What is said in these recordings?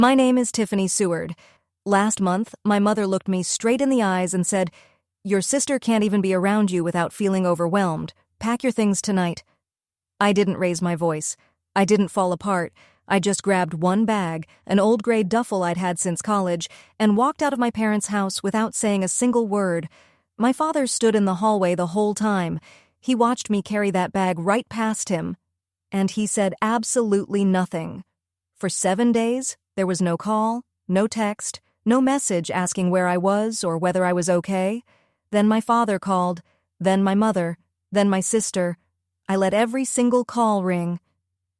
My name is Tiffany Seward. Last month, my mother looked me straight in the eyes and said, "Your sister can't even be around you without feeling overwhelmed. Pack your things tonight." I didn't raise my voice. I didn't fall apart. I just grabbed one bag, an old gray duffel I'd had since college, and walked out of my parents' house without saying a single word. My father stood in the hallway the whole time. He watched me carry that bag right past him, and he said absolutely nothing. For 7 days, there was no call, no text, no message asking where I was or whether I was okay. Then my father called, then my mother, then my sister. I let every single call ring.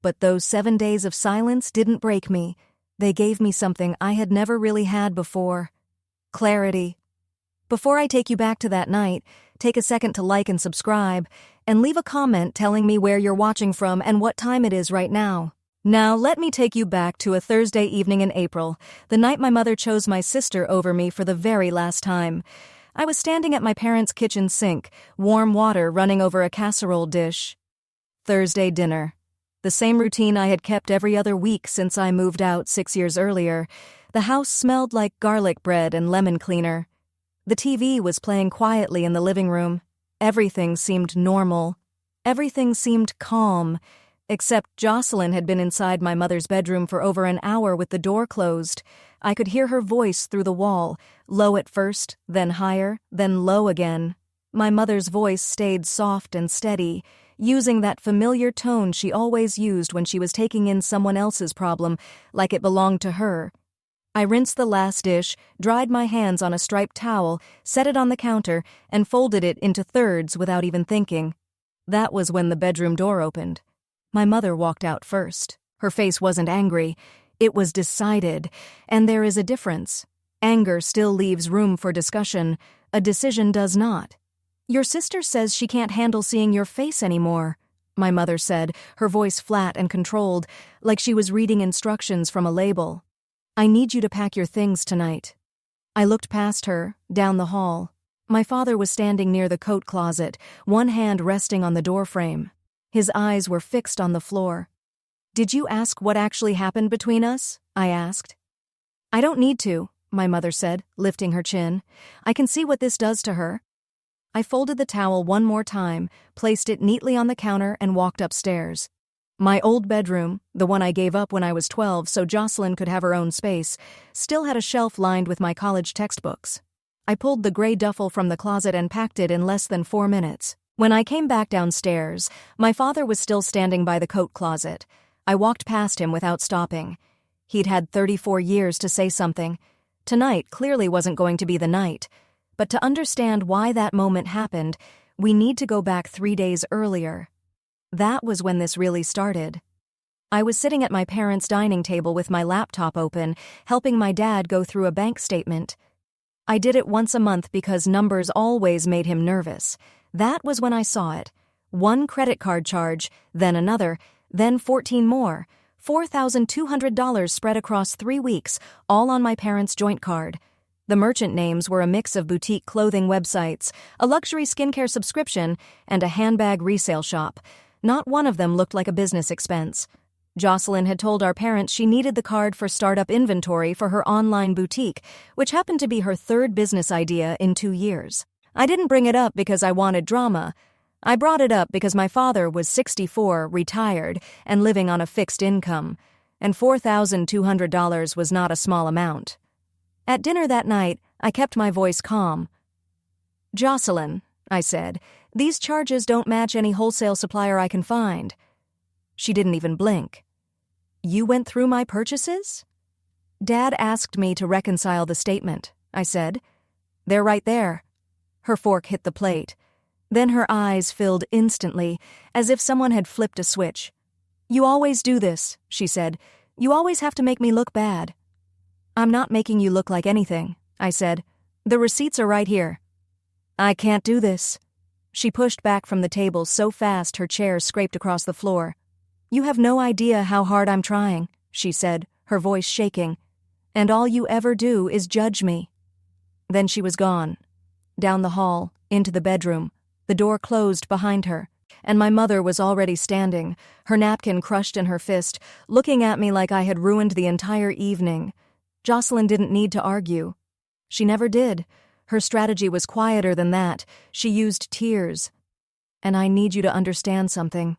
But those 7 days of silence didn't break me. They gave me something I had never really had before. Clarity. Before I take you back to that night, take a second to like and subscribe, and leave a comment telling me where you're watching from and what time it is right now. Now, let me take you back to a Thursday evening in April, the night my mother chose my sister over me for the very last time. I was standing at my parents' kitchen sink, warm water running over a casserole dish. Thursday dinner. The same routine I had kept every other week since I moved out 6 years earlier. The house smelled like garlic bread and lemon cleaner. The TV was playing quietly in the living room. Everything seemed normal. Everything seemed calm. Except Jocelyn had been inside my mother's bedroom for over an hour with the door closed. I could hear her voice through the wall, low at first, then higher, then low again. My mother's voice stayed soft and steady, using that familiar tone she always used when she was taking in someone else's problem, like it belonged to her. I rinsed the last dish, dried my hands on a striped towel, set it on the counter, and folded it into thirds without even thinking. That was when the bedroom door opened. My mother walked out first. Her face wasn't angry. It was decided, and there is a difference. Anger still leaves room for discussion. A decision does not. "Your sister says she can't handle seeing your face anymore," my mother said, her voice flat and controlled, like she was reading instructions from a label. "I need you to pack your things tonight." I looked past her, down the hall. My father was standing near the coat closet, one hand resting on the doorframe. His eyes were fixed on the floor. "Did you ask what actually happened between us?" I asked. "I don't need to," my mother said, lifting her chin. "I can see what this does to her." I folded the towel one more time, placed it neatly on the counter, and walked upstairs. My old bedroom, the one I gave up when I was 12 so Jocelyn could have her own space, still had a shelf lined with my college textbooks. I pulled the gray duffel from the closet and packed it in less than 4 minutes. When I came back downstairs, my father was still standing by the coat closet. I walked past him without stopping. He'd had 34 years to say something. Tonight clearly wasn't going to be the night. But to understand why that moment happened, we need to go back 3 days earlier. That was when this really started. I was sitting at my parents' dining table with my laptop open, helping my dad go through a bank statement. I did it once a month because numbers always made him nervous. That was when I saw it. One credit card charge, then another, then 14 more. $4,200 spread across 3 weeks, all on my parents' joint card. The merchant names were a mix of boutique clothing websites, a luxury skincare subscription, and a handbag resale shop. Not one of them looked like a business expense. Jocelyn had told our parents she needed the card for startup inventory for her online boutique, which happened to be her third business idea in 2 years. I didn't bring it up because I wanted drama. I brought it up because my father was 64, retired, and living on a fixed income, and $4,200 was not a small amount. At dinner that night, I kept my voice calm. "Jocelyn," I said, "these charges don't match any wholesale supplier I can find." She didn't even blink. "You went through my purchases?" "Dad asked me to reconcile the statement," I said. "They're right there." Her fork hit the plate. Then her eyes filled instantly, as if someone had flipped a switch. "You always do this," she said. "You always have to make me look bad." "I'm not making you look like anything," I said. "The receipts are right here." "I can't do this." She pushed back from the table so fast her chair scraped across the floor. "You have no idea how hard I'm trying," she said, her voice shaking. "And all you ever do is judge me." Then she was gone. Down the hall, into the bedroom. The door closed behind her. and my mother was already standing, her napkin crushed in her fist, looking at me like I had ruined the entire evening. Jocelyn didn't need to argue. She never did. Her strategy was quieter than that. She used tears. And I need you to understand something.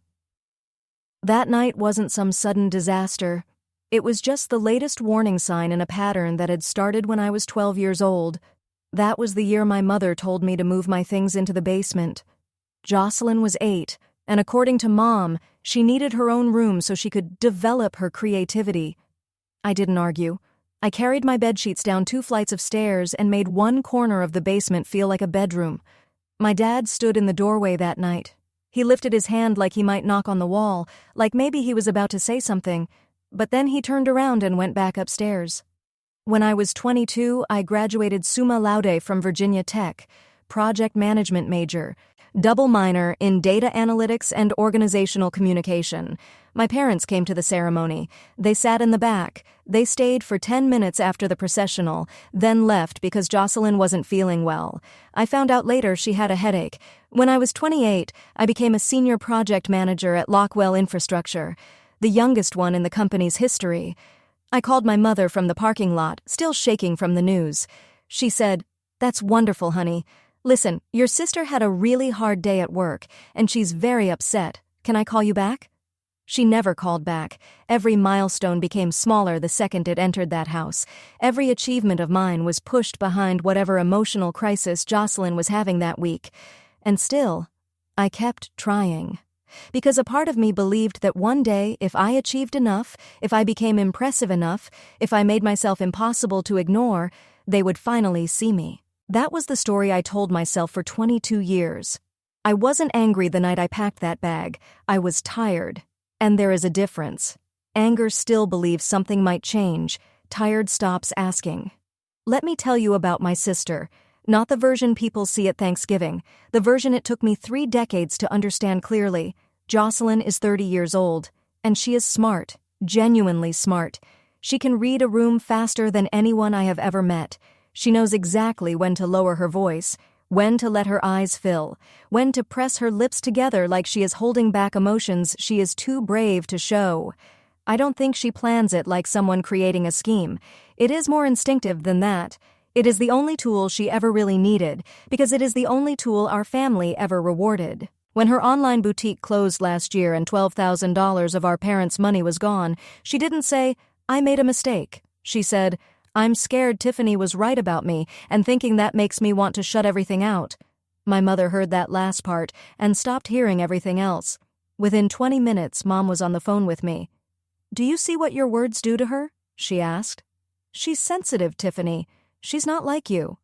That night wasn't some sudden disaster. It was just the latest warning sign in a pattern that had started when I was 12 years old. That was the year my mother told me to move my things into the basement. Jocelyn was 8, and according to Mom, she needed her own room so she could develop her creativity. I didn't argue. I carried my bedsheets down 2 flights of stairs and made one corner of the basement feel like a bedroom. My dad stood in the doorway that night. He lifted his hand like he might knock on the wall, like maybe he was about to say something, but then he turned around and went back upstairs. When I was 22, I graduated summa laude from Virginia Tech, project management major, double minor in data analytics and organizational communication. My parents came to the ceremony. They sat in the back. They stayed for 10 minutes after the processional, then left because Jocelyn wasn't feeling well. I found out later she had a headache. When I was 28, I became a senior project manager at Lockwell Infrastructure, the youngest one in the company's history. I called my mother from the parking lot, still shaking from the news. She said, "That's wonderful, honey. Listen, your sister had a really hard day at work, and she's very upset. Can I call you back?" She never called back. Every milestone became smaller the second it entered that house. Every achievement of mine was pushed behind whatever emotional crisis Jocelyn was having that week. And still, I kept trying. Because a part of me believed that one day, if I achieved enough, if I became impressive enough, if I made myself impossible to ignore, they would finally see me. That was the story I told myself for 22 years. I wasn't angry the night I packed that bag. I was tired. And there is a difference. Anger still believes something might change. Tired stops asking. Let me tell you about my sister. Not the version people see at Thanksgiving. The version it took me 3 decades to understand clearly. Jocelyn is 30 years old. And she is smart. Genuinely smart. She can read a room faster than anyone I have ever met. She knows exactly when to lower her voice, when to let her eyes fill, when to press her lips together like she is holding back emotions she is too brave to show. I don't think she plans it like someone creating a scheme. It is more instinctive than that. It is the only tool she ever really needed, because it is the only tool our family ever rewarded. When her online boutique closed last year and $12,000 of our parents' money was gone, she didn't say, "I made a mistake." She said, "I'm scared Tiffany was right about me, and thinking that makes me want to shut everything out." My mother heard that last part and stopped hearing everything else. Within 20 minutes, Mom was on the phone with me. "Do you see what your words do to her?" she asked. "She's sensitive, Tiffany. She's not like you."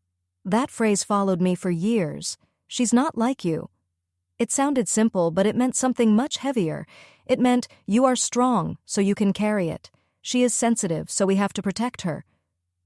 That phrase followed me for years. She's not like you. It sounded simple, but it meant something much heavier. It meant you are strong, so you can carry it. She is sensitive, so we have to protect her.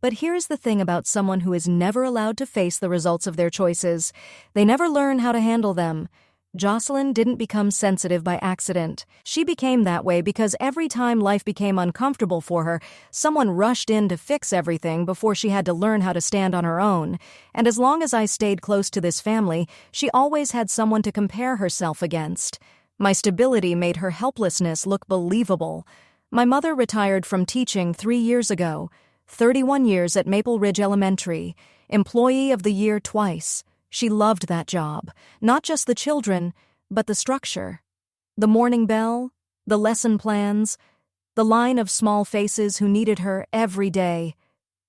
But here's the thing about someone who is never allowed to face the results of their choices. They never learn how to handle them. Jocelyn didn't become sensitive by accident. She became that way because every time life became uncomfortable for her, someone rushed in to fix everything before she had to learn how to stand on her own. And as long as I stayed close to this family, she always had someone to compare herself against. My stability made her helplessness look believable. My mother retired from teaching 3 years ago. 31 years at Maple Ridge Elementary, Employee of the Year twice. She loved that job, not just the children, but the structure. The morning bell, the lesson plans, the line of small faces who needed her every day.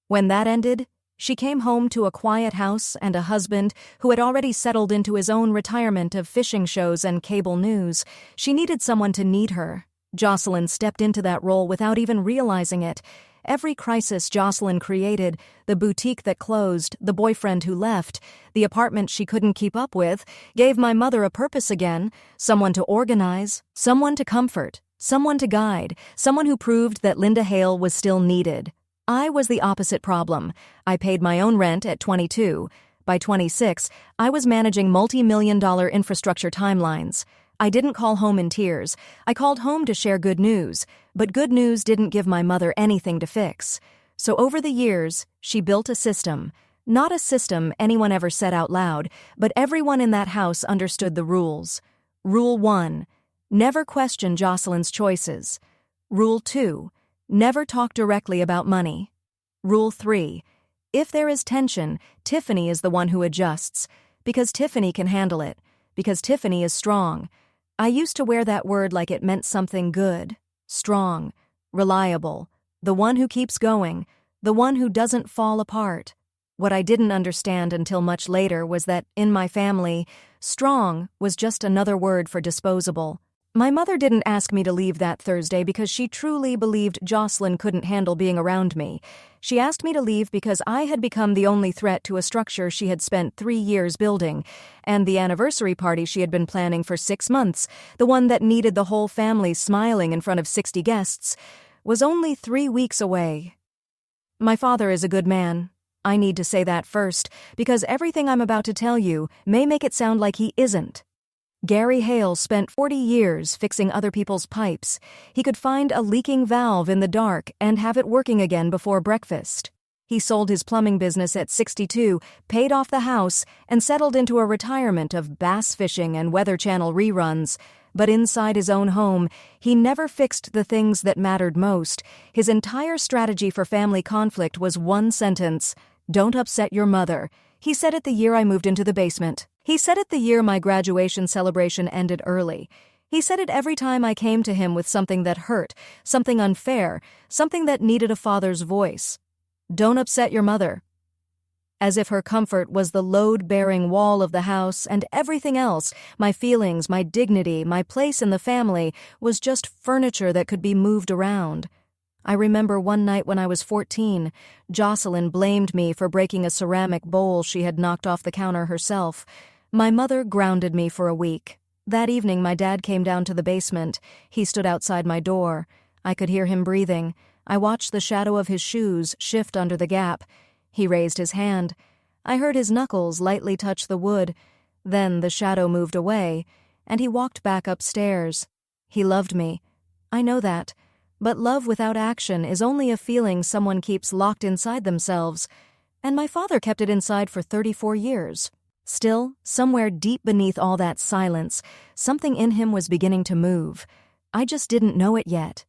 When that ended, she came home to a quiet house and a husband who had already settled into his own retirement of fishing shows and cable news. She needed someone to need her. Jocelyn stepped into that role without even realizing it. Every crisis Jocelyn created, the boutique that closed, the boyfriend who left, the apartment she couldn't keep up with, gave my mother a purpose again, someone to organize, someone to comfort, someone to guide, someone who proved that Linda Hale was still needed. I was the opposite problem. I paid my own rent at 22. By 26, I was managing multi-million-dollar infrastructure timelines. I didn't call home in tears. I called home to share good news, but good news didn't give my mother anything to fix. So over the years, she built a system. Not a system anyone ever said out loud, but everyone in that house understood the rules. Rule 1. Never question Jocelyn's choices. Rule 2. Never talk directly about money. Rule 3. If there is tension, Tiffany is the one who adjusts, because Tiffany can handle it, because Tiffany is strong. I used to wear that word like it meant something good, strong, reliable, the one who keeps going, the one who doesn't fall apart. What I didn't understand until much later was that, in my family, strong was just another word for disposable. My mother didn't ask me to leave that Thursday because she truly believed Jocelyn couldn't handle being around me. She asked me to leave because I had become the only threat to a structure she had spent 3 years building, and the anniversary party she had been planning for 6 months, the one that needed the whole family smiling in front of 60 guests, was only 3 weeks away. My father is a good man. I need to say that first, because everything I'm about to tell you may make it sound like he isn't. Gary Hale spent 40 years fixing other people's pipes. He could find a leaking valve in the dark and have it working again before breakfast. He sold his plumbing business at 62, paid off the house, and settled into a retirement of bass fishing and Weather Channel reruns. But inside his own home, he never fixed the things that mattered most. His entire strategy for family conflict was one sentence: "Don't upset your mother." He said it the year I moved into the basement. He said it the year my graduation celebration ended early. He said it every time I came to him with something that hurt, something unfair, something that needed a father's voice. "Don't upset your mother." As if her comfort was the load-bearing wall of the house, and everything else, my feelings, my dignity, my place in the family, was just furniture that could be moved around. I remember one night when I was 14, Jocelyn blamed me for breaking a ceramic bowl she had knocked off the counter herself. My mother grounded me for a week. That evening my dad came down to the basement. He stood outside my door. I could hear him breathing. I watched the shadow of his shoes shift under the gap. He raised his hand. I heard his knuckles lightly touch the wood. Then the shadow moved away, and he walked back upstairs. He loved me. I know that. But love without action is only a feeling someone keeps locked inside themselves, and my father kept it inside for 34 years. Still, somewhere deep beneath all that silence, something in him was beginning to move. I just didn't know it yet.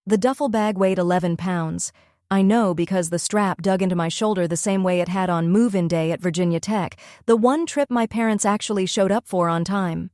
The duffel bag weighed 11 pounds. I know because the strap dug into my shoulder the same way it had on move-in day at Virginia Tech, the one trip my parents actually showed up for on time.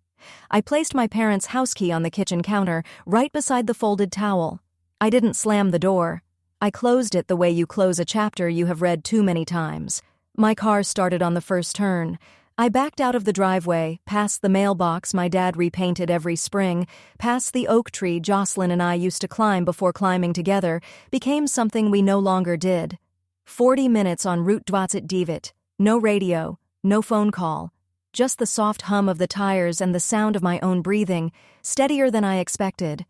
I placed my parents' house key on the kitchen counter, right beside the folded towel. I didn't slam the door. I closed it the way you close a chapter you have read too many times. My car started on the first turn. I backed out of the driveway, past the mailbox my dad repainted every spring, past the oak tree Jocelyn and I used to climb before climbing together, became something we no longer did. 40 minutes on Route 29. No radio, no phone call. Just the soft hum of the tires and the sound of my own breathing, steadier than I expected.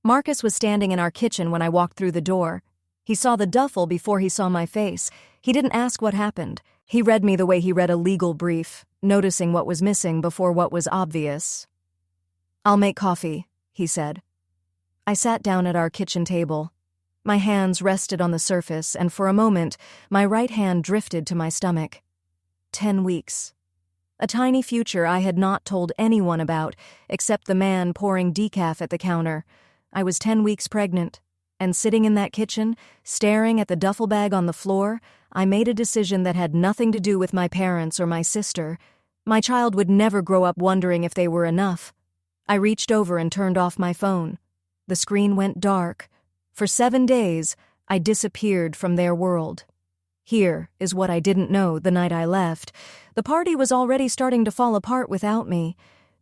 Marcus was standing in our kitchen when I walked through the door. He saw the duffel before he saw my face. He didn't ask what happened. He read me the way he read a legal brief, noticing what was missing before what was obvious. "I'll make coffee," he said. I sat down at our kitchen table. My hands rested on the surface, and for a moment, my right hand drifted to my stomach. 10 weeks. A tiny future I had not told anyone about, except the man pouring decaf at the counter. I was 10 weeks pregnant, and sitting in that kitchen, staring at the duffel bag on the floor, I made a decision that had nothing to do with my parents or my sister. My child would never grow up wondering if they were enough. I reached over and turned off my phone. The screen went dark. For 7 days, I disappeared from their world. Here is what I didn't know the night I left. The party was already starting to fall apart without me.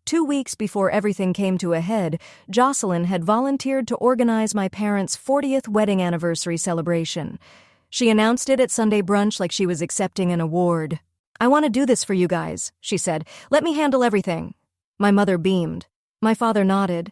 2 weeks before everything came to a head, Jocelyn had volunteered to organize my parents' 40th wedding anniversary celebration. She announced it at Sunday brunch like she was accepting an award. "I want to do this for you guys," she said. "Let me handle everything." My mother beamed. My father nodded.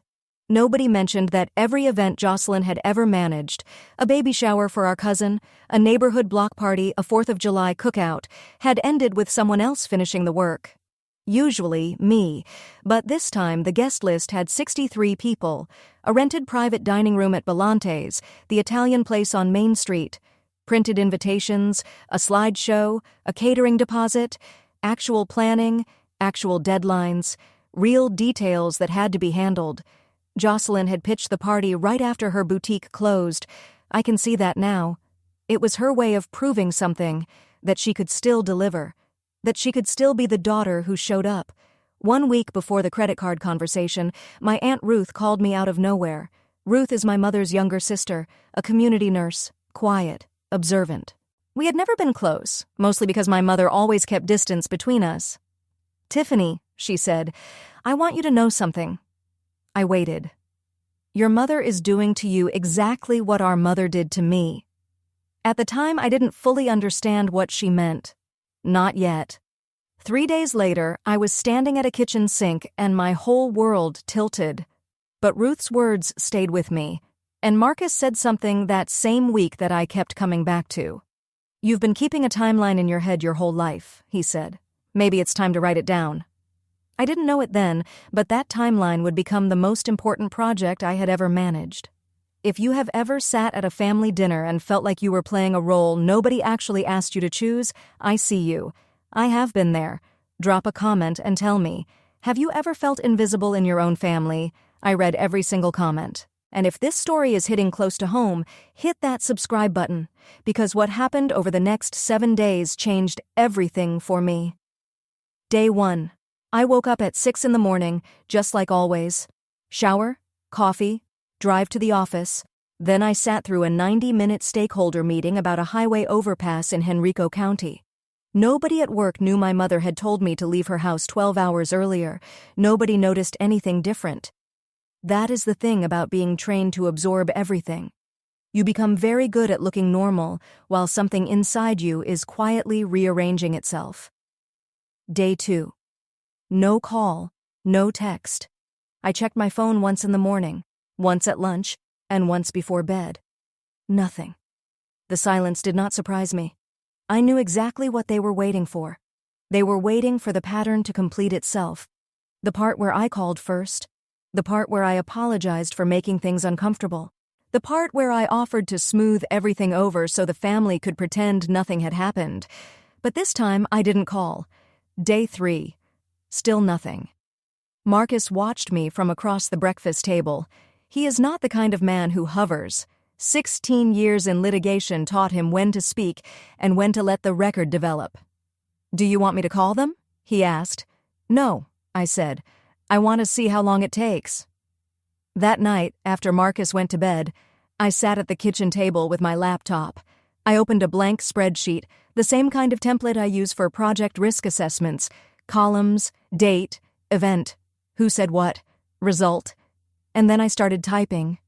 Nobody mentioned that every event Jocelyn had ever managed, a baby shower for our cousin, a neighborhood block party, a 4th of July cookout, had ended with someone else finishing the work. Usually me, but this time the guest list had 63 people, a rented private dining room at Belante's, the Italian place on Main Street, printed invitations, a slideshow, a catering deposit, actual planning, actual deadlines, real details that had to be handled. Jocelyn had pitched the party right after her boutique closed. I can see that now. It was her way of proving something, that she could still deliver, that she could still be the daughter who showed up. 1 week before the credit card conversation, my Aunt Ruth called me out of nowhere. Ruth is my mother's younger sister, a community nurse, quiet, observant. We had never been close, mostly because my mother always kept distance between us. "Tiffany," she said, "I want you to know something." I waited. "Your mother is doing to you exactly what our mother did to me." At the time, I didn't fully understand what she meant. Not yet. 3 days later, I was standing at a kitchen sink and my whole world tilted. But Ruth's words stayed with me, and Marcus said something that same week that I kept coming back to. "You've been keeping a timeline in your head your whole life," he said. "Maybe it's time to write it down." I didn't know it then, but that timeline would become the most important project I had ever managed. If you have ever sat at a family dinner and felt like you were playing a role nobody actually asked you to choose, I see you. I have been there. Drop a comment and tell me. Have you ever felt invisible in your own family? I read every single comment. And if this story is hitting close to home, hit that subscribe button, because what happened over the next 7 days changed everything for me. Day 1. I woke up at 6 in the morning, just like always. Shower, coffee, drive to the office. Then I sat through a 90-minute stakeholder meeting about a highway overpass in Henrico County. Nobody at work knew my mother had told me to leave her house 12 hours earlier. Nobody noticed anything different. That is the thing about being trained to absorb everything. You become very good at looking normal while something inside you is quietly rearranging itself. Day 2. No call, no text. I checked my phone once in the morning, once at lunch, and once before bed. Nothing. The silence did not surprise me. I knew exactly what they were waiting for. They were waiting for the pattern to complete itself. The part where I called first. The part where I apologized for making things uncomfortable. The part where I offered to smooth everything over so the family could pretend nothing had happened. But this time, I didn't call. Day 3. Still nothing. Marcus watched me from across the breakfast table. He is not the kind of man who hovers. 16 years in litigation taught him when to speak and when to let the record develop. "Do you want me to call them?" he asked. "No," I said. "I want to see how long it takes." That night, after Marcus went to bed, I sat at the kitchen table with my laptop. I opened a blank spreadsheet, the same kind of template I use for project risk assessments. Columns, date, event, who said what, result. And then I started typing.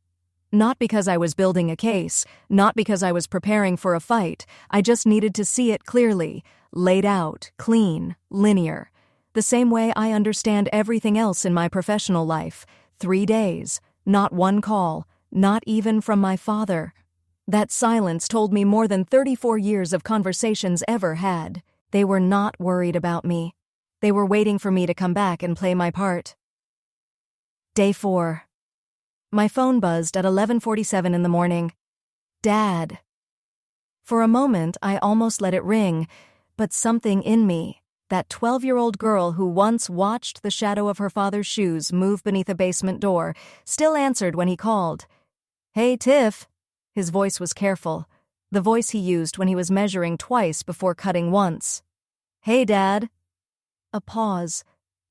Not because I was building a case, not because I was preparing for a fight. I just needed to see it clearly, laid out, clean, linear. The same way I understand everything else in my professional life. 3 days, not one call, not even from my father. That silence told me more than 34 years of conversations ever had. They were not worried about me. They were waiting for me to come back and play my part. Day 4. My phone buzzed at 11:47 in the morning. Dad. For a moment, I almost let it ring, but something in me, that 12-year-old girl who once watched the shadow of her father's shoes move beneath a basement door, still answered when he called. "Hey, Tiff." His voice was careful, the voice he used when he was measuring twice before cutting once. "Hey, Dad." A pause.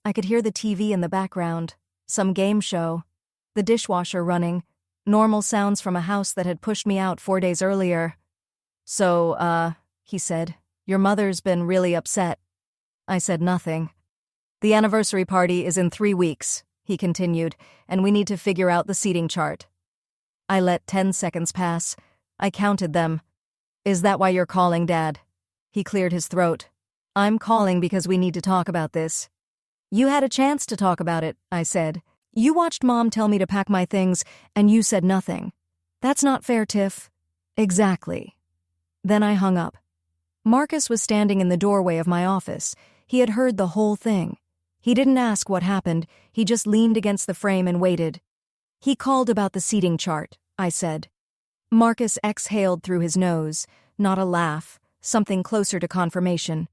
I could hear the TV in the background, some game show, the dishwasher running, normal sounds from a house that had pushed me out 4 days earlier. "So, he said, your mother's been really upset." I said nothing. "The anniversary party is in 3 weeks, he continued, "and we need to figure out the seating chart." I let 10 seconds pass. I counted them. "Is that why you're calling, Dad?" He cleared his throat. "I'm calling because we need to talk about this." "You had a chance to talk about it," I said. "You watched Mom tell me to pack my things, and you said nothing." "That's not fair, Tiff." "Exactly." Then I hung up. Marcus was standing in the doorway of my office. He had heard the whole thing. He didn't ask what happened. He just leaned against the frame and waited. "He called about the seating chart," I said. Marcus exhaled through his nose, not a laugh, something closer to confirmation.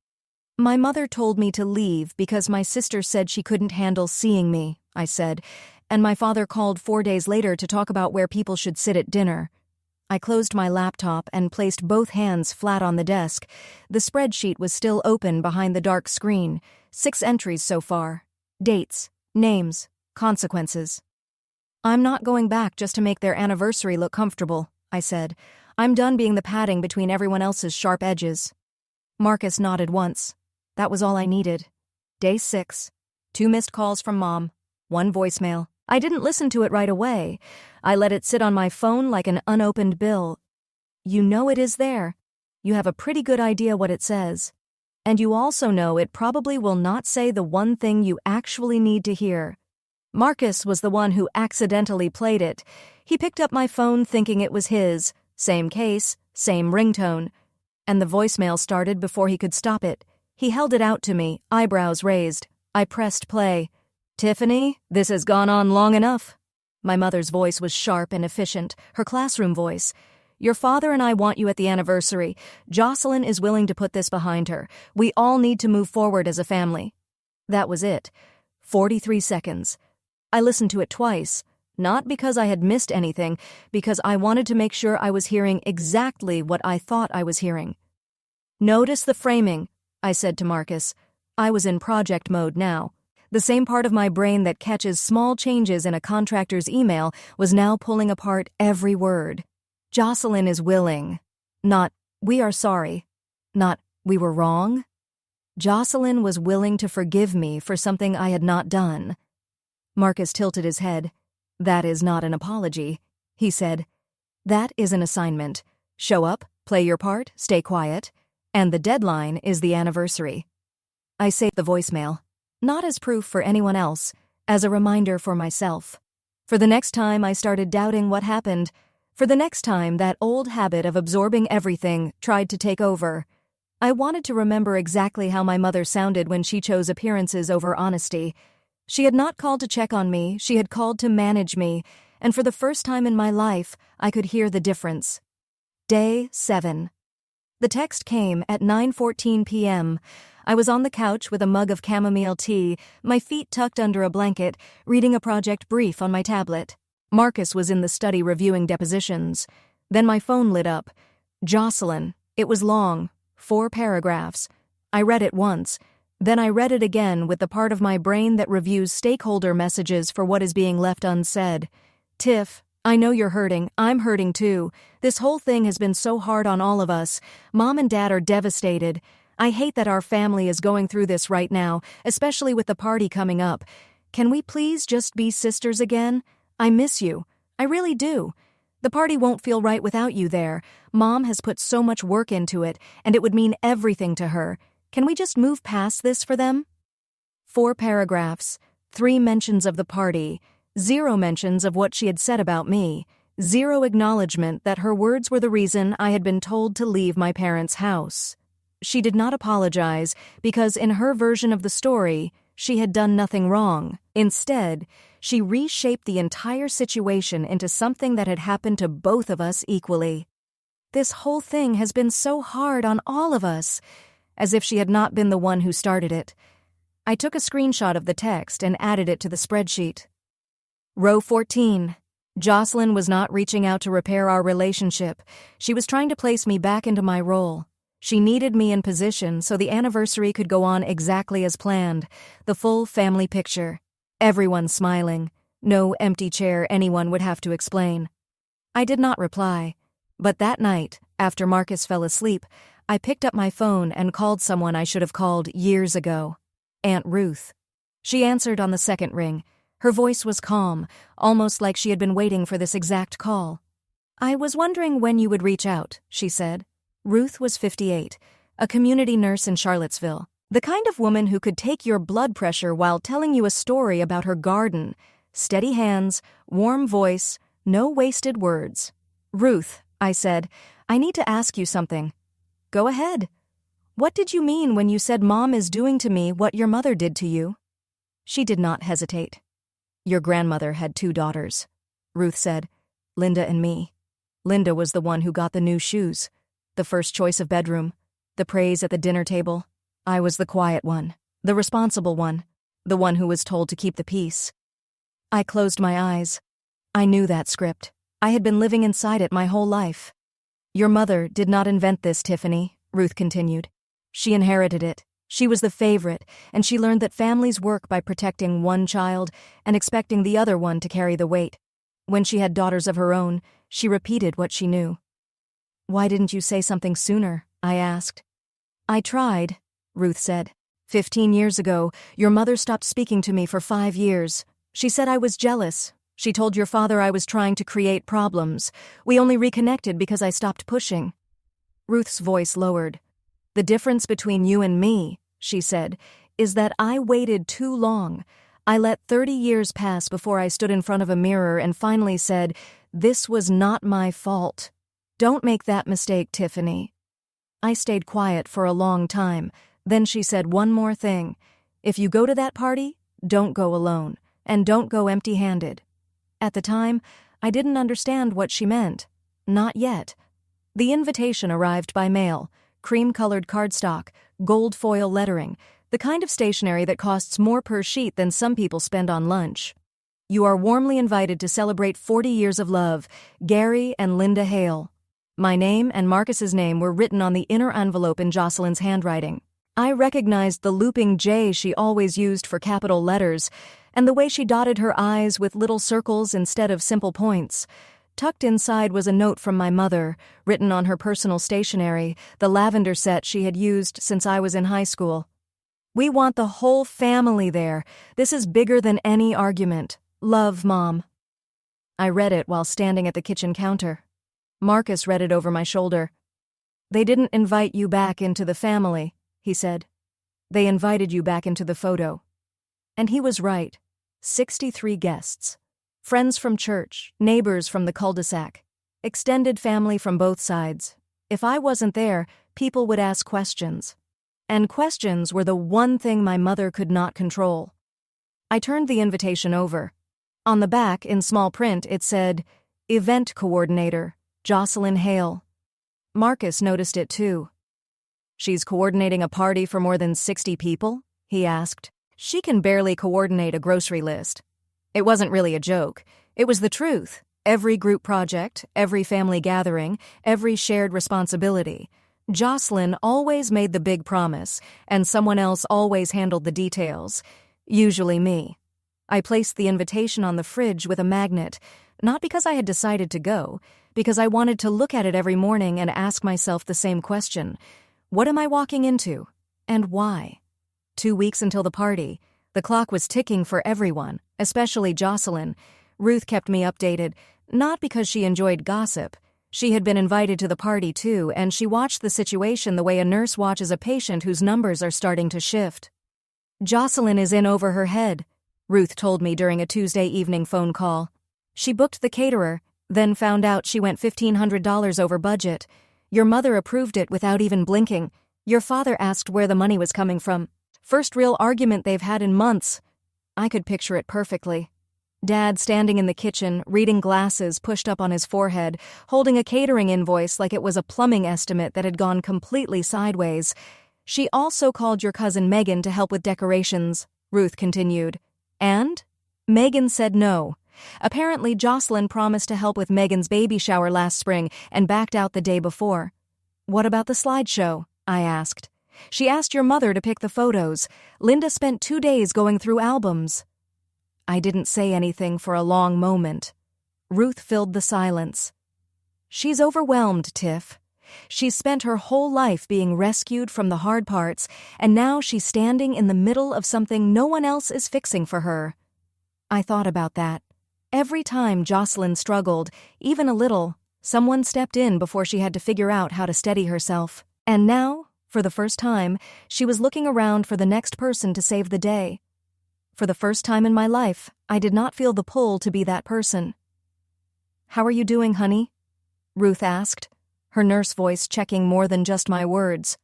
My mother told me to leave because my sister said she couldn't handle seeing me, I said, and my father called 4 days later to talk about where people should sit at dinner. I closed my laptop and placed both hands flat on the desk. The spreadsheet was still open behind the dark screen. 6 entries so far. Dates, names, consequences. I'm not going back just to make their anniversary look comfortable, I said. I'm done being the padding between everyone else's sharp edges. Marcus nodded once. That was all I needed. Day 6. 2 missed calls from Mom. 1 voicemail. I didn't listen to it right away. I let it sit on my phone like an unopened bill. You know it is there. You have a pretty good idea what it says. And you also know it probably will not say the one thing you actually need to hear. Marcus was the one who accidentally played it. He picked up my phone thinking it was his. Same case, same ringtone. And the voicemail started before he could stop it. He held it out to me, eyebrows raised. I pressed play. Tiffany, this has gone on long enough. My mother's voice was sharp and efficient, her classroom voice. Your father and I want you at the anniversary. Jocelyn is willing to put this behind her. We all need to move forward as a family. That was it. 43 seconds. I listened to it twice, not because I had missed anything, because I wanted to make sure I was hearing exactly what I thought I was hearing. Notice the framing, I said to Marcus. I was in project mode now. The same part of my brain that catches small changes in a contractor's email was now pulling apart every word. Jocelyn is willing. Not, we are sorry. Not, we were wrong. Jocelyn was willing to forgive me for something I had not done. Marcus tilted his head. That is not an apology, he said. That is an assignment. Show up, play your part, stay quiet. And the deadline is the anniversary. I saved the voicemail, not as proof for anyone else, as a reminder for myself. For the next time I started doubting what happened, for the next time that old habit of absorbing everything tried to take over, I wanted to remember exactly how my mother sounded when she chose appearances over honesty. She had not called to check on me, she had called to manage me, and for the first time in my life, I could hear the difference. Day 7. The text came at 9:14 p.m. I was on the couch with a mug of chamomile tea, my feet tucked under a blanket, reading a project brief on my tablet. Marcus was in the study reviewing depositions. Then my phone lit up. Jocelyn. It was long, 4 paragraphs. I read it once. Then I read it again with the part of my brain that reviews stakeholder messages for what is being left unsaid. Tiff, I know you're hurting. I'm hurting too. This whole thing has been so hard on all of us. Mom and Dad are devastated. I hate that our family is going through this right now, especially with the party coming up. Can we please just be sisters again? I miss you. I really do. The party won't feel right without you there. Mom has put so much work into it, and it would mean everything to her. Can we just move past this for them? 4 paragraphs, 3 mentions of the party, 0 mentions of what she had said about me, 0 acknowledgement that her words were the reason I had been told to leave my parents' house. She did not apologize because in her version of the story, she had done nothing wrong. Instead, she reshaped the entire situation into something that had happened to both of us equally. This whole thing has been so hard on all of us, as if she had not been the one who started it. I took a screenshot of the text and added it to the spreadsheet. Row 14. Jocelyn was not reaching out to repair our relationship. She was trying to place me back into my role. She needed me in position so the anniversary could go on exactly as planned, the full family picture. Everyone smiling. No empty chair anyone would have to explain. I did not reply. But that night, after Marcus fell asleep, I picked up my phone and called someone I should have called years ago. Aunt Ruth. She answered on the second ring. Her voice was calm, almost like she had been waiting for this exact call. I was wondering when you would reach out, she said. Ruth was 58, a community nurse in Charlottesville. The kind of woman who could take your blood pressure while telling you a story about her garden. Steady hands, warm voice, no wasted words. Ruth, I said, I need to ask you something. Go ahead. What did you mean when you said Mom is doing to me what your mother did to you? She did not hesitate. Your grandmother had 2 daughters, Ruth said, Linda and me. Linda was the one who got the new shoes, the first choice of bedroom, the praise at the dinner table. I was the quiet one, the responsible one, the one who was told to keep the peace. I closed my eyes. I knew that script. I had been living inside it my whole life. Your mother did not invent this, Tiffany, Ruth continued. She inherited it. She was the favorite, and she learned that families work by protecting one child and expecting the other one to carry the weight. When she had daughters of her own, she repeated what she knew. Why didn't you say something sooner? I asked. I tried, Ruth said. 15 years ago, your mother stopped speaking to me for 5 years. She said I was jealous. She told your father I was trying to create problems. We only reconnected because I stopped pushing. Ruth's voice lowered. The difference between you and me, she said, is that I waited too long. I let 30 years pass before I stood in front of a mirror and finally said, this was not my fault. Don't make that mistake, Tiffany. I stayed quiet for a long time. Then she said one more thing. If you go to that party, don't go alone, and don't go empty-handed. At the time, I didn't understand what she meant. Not yet. The invitation arrived by mail. Cream-colored cardstock, gold foil lettering, the kind of stationery that costs more per sheet than some people spend on lunch. You are warmly invited to celebrate 40 years of love, Gary and Linda Hale. My name and Marcus's name were written on the inner envelope in Jocelyn's handwriting. I recognized the looping J she always used for capital letters, and the way she dotted her I's with little circles instead of simple points. Tucked inside was a note from my mother, written on her personal stationery, the lavender set she had used since I was in high school. We want the whole family there. This is bigger than any argument. Love, Mom. I read it while standing at the kitchen counter. Marcus read it over my shoulder. They didn't invite you back into the family, he said. They invited you back into the photo. And he was right. 63 guests. Friends from church, neighbors from the cul-de-sac, extended family from both sides. If I wasn't there, people would ask questions. And questions were the one thing my mother could not control. I turned the invitation over. On the back, in small print, it said, Event Coordinator, Jocelyn Hale. Marcus noticed it too. She's coordinating a party for more than 60 people? He asked. She can barely coordinate a grocery list. It wasn't really a joke. It was the truth. Every group project, every family gathering, every shared responsibility. Jocelyn always made the big promise, and someone else always handled the details. Usually me. I placed the invitation on the fridge with a magnet, not because I had decided to go, because I wanted to look at it every morning and ask myself the same question. What am I walking into? And why? 2 weeks until the party. The clock was ticking for everyone, especially Jocelyn. Ruth kept me updated, not because she enjoyed gossip. She had been invited to the party too, and she watched the situation the way a nurse watches a patient whose numbers are starting to shift. Jocelyn is in over her head, Ruth told me during a Tuesday evening phone call. She booked the caterer, then found out she went $1,500 over budget. Your mother approved it without even blinking. Your father asked where the money was coming from. First real argument they've had in months. I could picture it perfectly. Dad standing in the kitchen, reading glasses pushed up on his forehead, holding a catering invoice like it was a plumbing estimate that had gone completely sideways. She also called your cousin Megan to help with decorations, Ruth continued. And? Megan said no. Apparently Jocelyn promised to help with Megan's baby shower last spring and backed out the day before. What about the slideshow? I asked. She asked your mother to pick the photos. Linda spent 2 days going through albums. I didn't say anything for a long moment. Ruth filled the silence. She's overwhelmed, Tiff. She's spent her whole life being rescued from the hard parts, and now she's standing in the middle of something no one else is fixing for her. I thought about that. Every time Jocelyn struggled, even a little, someone stepped in before she had to figure out how to steady herself. And now, for the first time, she was looking around for the next person to save the day. For the first time in my life, I did not feel the pull to be that person. How are you doing, honey? Ruth asked, her nurse voice checking more than just my words.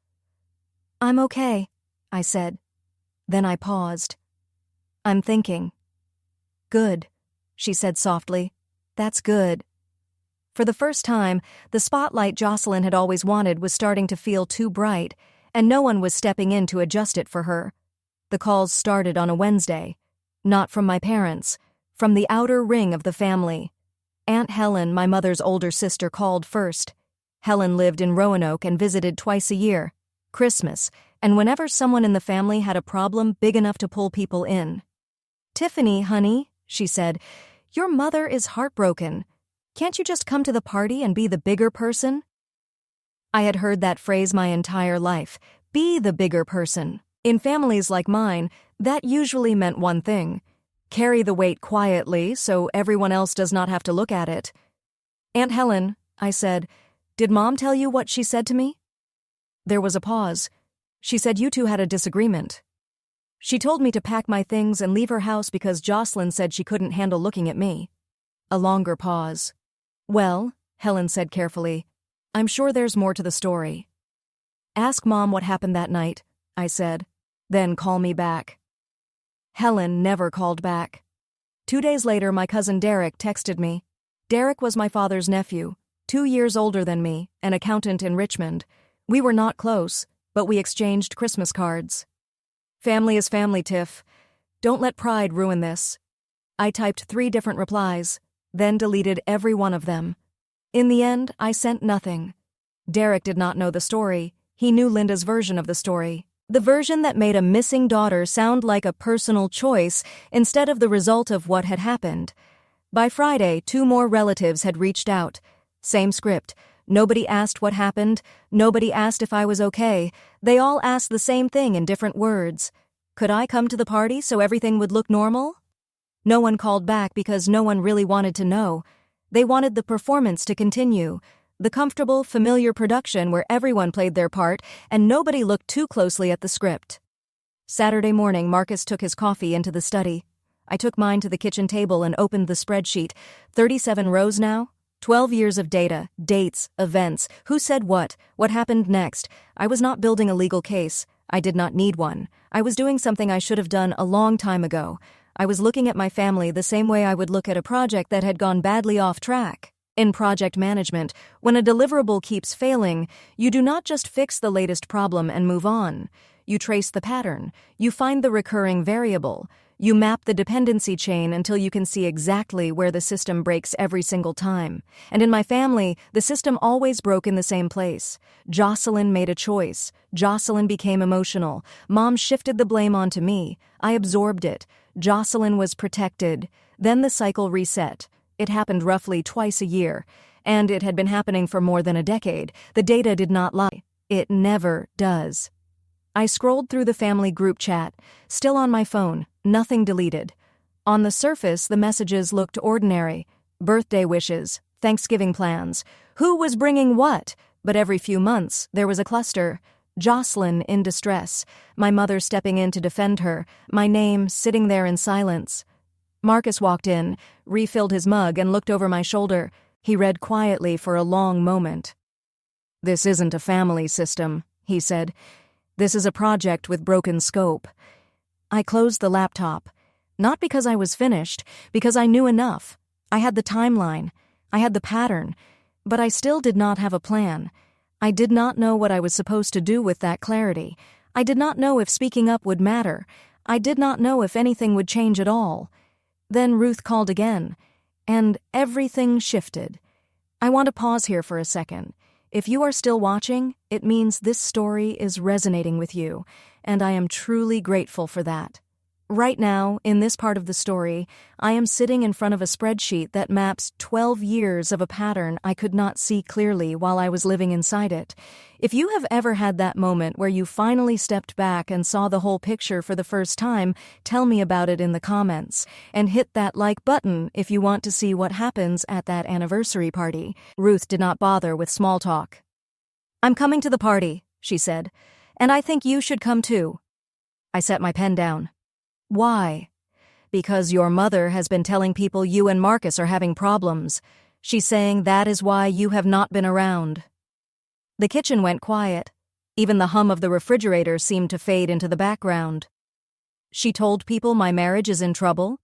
I'm okay, I said. Then I paused. I'm thinking. Good, she said softly. That's good. For the first time, the spotlight Jocelyn had always wanted was starting to feel too bright, and no one was stepping in to adjust it for her. The calls started on a Wednesday. Not from my parents, from the outer ring of the family. Aunt Helen, my mother's older sister, called first. Helen lived in Roanoke and visited twice a year, Christmas, and whenever someone in the family had a problem big enough to pull people in. "Tiffany, honey," she said, "your mother is heartbroken. Can't you just come to the party and be the bigger person?" I had heard that phrase my entire life, be the bigger person. In families like mine, that usually meant one thing: carry the weight quietly so everyone else does not have to look at it. "Aunt Helen," I said, "did Mom tell you what she said to me?" There was a pause. "She said you two had a disagreement. She told me to pack my things and leave her house because Jocelyn said she couldn't handle looking at me." A longer pause. "Well," Helen said carefully, "I'm sure there's more to the story." "Ask Mom what happened that night," I said. "Then call me back." Helen never called back. 2 days later, my cousin Derek texted me. Derek was my father's nephew, 2 years older than me, an accountant in Richmond. We were not close, but we exchanged Christmas cards. "Family is family, Tiff. Don't let pride ruin this." I typed 3 different replies, then deleted every one of them. In the end, I sent nothing. Derek did not know the story. He knew Linda's version of the story. The version that made a missing daughter sound like a personal choice instead of the result of what had happened. By Friday, 2 more relatives had reached out. Same script. Nobody asked what happened. Nobody asked if I was okay. They all asked the same thing in different words. Could I come to the party so everything would look normal? No one called back because no one really wanted to know. They wanted the performance to continue. The comfortable, familiar production where everyone played their part and nobody looked too closely at the script. Saturday morning, Marcus took his coffee into the study. I took mine to the kitchen table and opened the spreadsheet. 37 rows now. 12 years of data, dates, events, who said what happened next. I was not building a legal case. I did not need one. I was doing something I should have done a long time ago. I was looking at my family the same way I would look at a project that had gone badly off track. In project management, when a deliverable keeps failing, you do not just fix the latest problem and move on. You trace the pattern. You find the recurring variable. You map the dependency chain until you can see exactly where the system breaks every single time. And in my family, the system always broke in the same place. Jocelyn made a choice. Jocelyn became emotional. Mom shifted the blame onto me. I absorbed it. Jocelyn was protected. Then the cycle reset. It happened roughly twice a year, and it had been happening for more than a decade. The data did not lie. It never does. I scrolled through the family group chat, still on my phone, nothing deleted. On the surface, the messages looked ordinary. Birthday wishes, Thanksgiving plans, who was bringing what? But every few months, there was a cluster. Jocelyn in distress, my mother stepping in to defend her, my name sitting there in silence. Marcus walked in, refilled his mug, and looked over my shoulder. He read quietly for a long moment. "This isn't a family system," he said. "This is a project with broken scope." I closed the laptop. Not because I was finished, because I knew enough. I had the timeline. I had the pattern. But I still did not have a plan. I did not know what I was supposed to do with that clarity. I did not know if speaking up would matter. I did not know if anything would change at all. Then Ruth called again, and everything shifted. I want to pause here for a second. If you are still watching, it means this story is resonating with you, and I am truly grateful for that. Right now, in this part of the story, I am sitting in front of a spreadsheet that maps 12 years of a pattern I could not see clearly while I was living inside it. If you have ever had that moment where you finally stepped back and saw the whole picture for the first time, tell me about it in the comments. And hit that like button if you want to see what happens at that anniversary party. Ruth did not bother with small talk. "I'm coming to the party," she said, "and I think you should come too." I set my pen down. "Why?" "Because your mother has been telling people you and Marcus are having problems. She's saying that is why you have not been around." The kitchen went quiet. Even the hum of the refrigerator seemed to fade into the background. "She told people my marriage is in trouble?"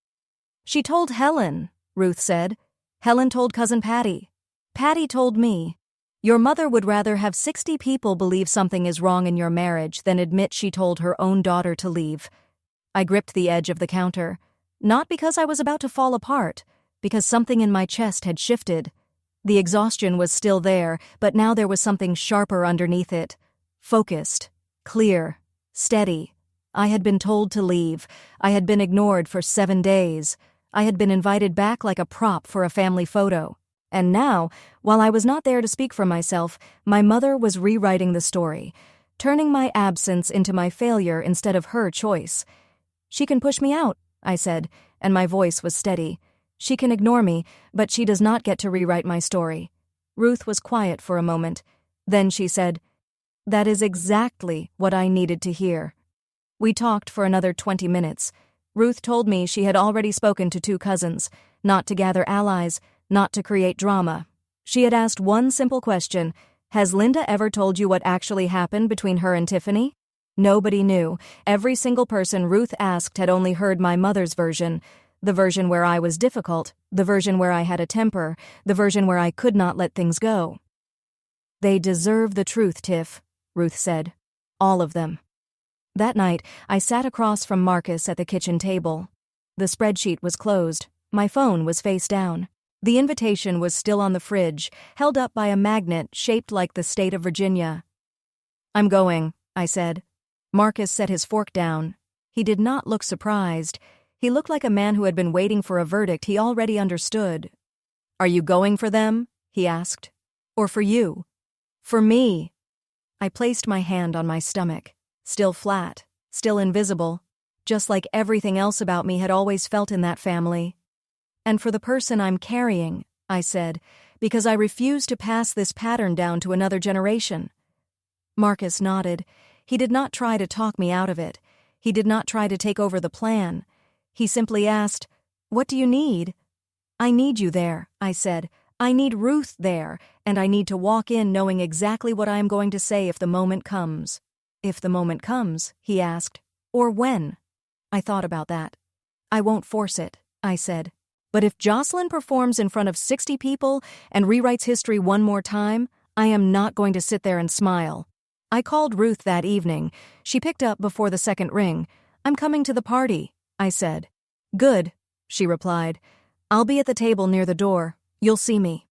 "She told Helen," Ruth said. "Helen told Cousin Patty. Patty told me. Your mother would rather have 60 people believe something is wrong in your marriage than admit she told her own daughter to leave. I gripped the edge of the counter, not because I was about to fall apart, because something in my chest had shifted. The exhaustion was still there, but now there was something sharper underneath it. Focused, clear, steady. I had been told to leave. I had been ignored for 7 days. I had been invited back like a prop for a family photo. And now, while I was not there to speak for myself, my mother was rewriting the story, turning my absence into my failure instead of her choice. She can push me out, I said, and my voice was steady. She can ignore me, but she does not get to rewrite my story. Ruth was quiet for a moment. Then she said, "That is exactly what I needed to hear." We talked for another 20 minutes. Ruth told me she had already spoken to 2 cousins, not to gather allies, not to create drama. She had asked one simple question: "Has Linda ever told you what actually happened between her and Tiffany?" Nobody knew. Every single person Ruth asked had only heard my mother's version, the version where I was difficult, the version where I had a temper, the version where I could not let things go. "They deserve the truth, Tiff," Ruth said. "All of them." That night, I sat across from Marcus at the kitchen table. The spreadsheet was closed. My phone was face down. The invitation was still on the fridge, held up by a magnet shaped like the state of Virginia. "I'm going," I said. Marcus set his fork down. He did not look surprised. He looked like a man who had been waiting for a verdict he already understood. "Are you going for them?" he asked. "Or for you?" "For me." I placed my hand on my stomach. Still flat, still invisible, just like everything else about me had always felt in that family. "And for the person I'm carrying," I said, "because I refuse to pass this pattern down to another generation." Marcus nodded. He did not try to talk me out of it. He did not try to take over the plan. He simply asked, "What do you need?" "I need you there," I said. "I need Ruth there, and I need to walk in knowing exactly what I am going to say if the moment comes." "If the moment comes," he asked. "Or when?" I thought about that. "I won't force it," I said. "But if Jocelyn performs in front of 60 people and rewrites history one more time, I am not going to sit there and smile." I called Ruth that evening. She picked up before the second ring. "I'm coming to the party," I said. "Good," she replied. "I'll be at the table near the door. You'll see me."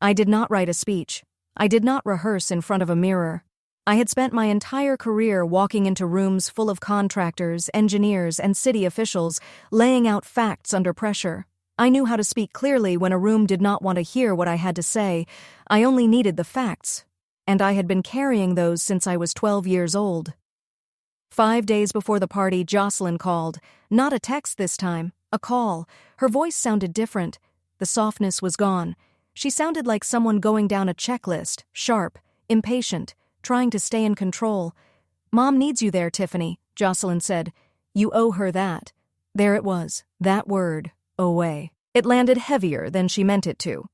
I did not write a speech. I did not rehearse in front of a mirror. I had spent my entire career walking into rooms full of contractors, engineers, and city officials, laying out facts under pressure. I knew how to speak clearly when a room did not want to hear what I had to say. I only needed the facts, and I had been carrying those since I was 12 years old. 5 days before the party, Jocelyn called. Not a text this time, a call. Her voice sounded different. The softness was gone. She sounded like someone going down a checklist, sharp, impatient, trying to stay in control. "Mom needs you there, Tiffany," Jocelyn said. "You owe her that." There it was, that word, away. It landed heavier than she meant it to.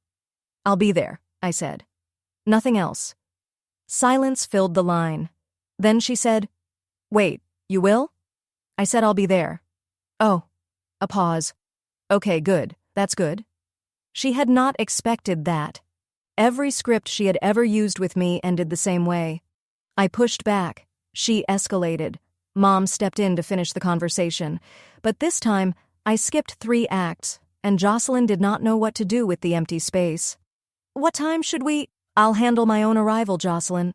"I'll be there," I said. Nothing else. Silence filled the line. Then she said, "Wait, you will?" I said, "I'll be there." "Oh." A pause. "Okay, good. That's good." She had not expected that. Every script she had ever used with me ended the same way. I pushed back. She escalated. Mom stepped in to finish the conversation. But this time, I skipped 3 acts, and Jocelyn did not know what to do with the empty space. "What time should we—" "I'll handle my own arrival, Jocelyn."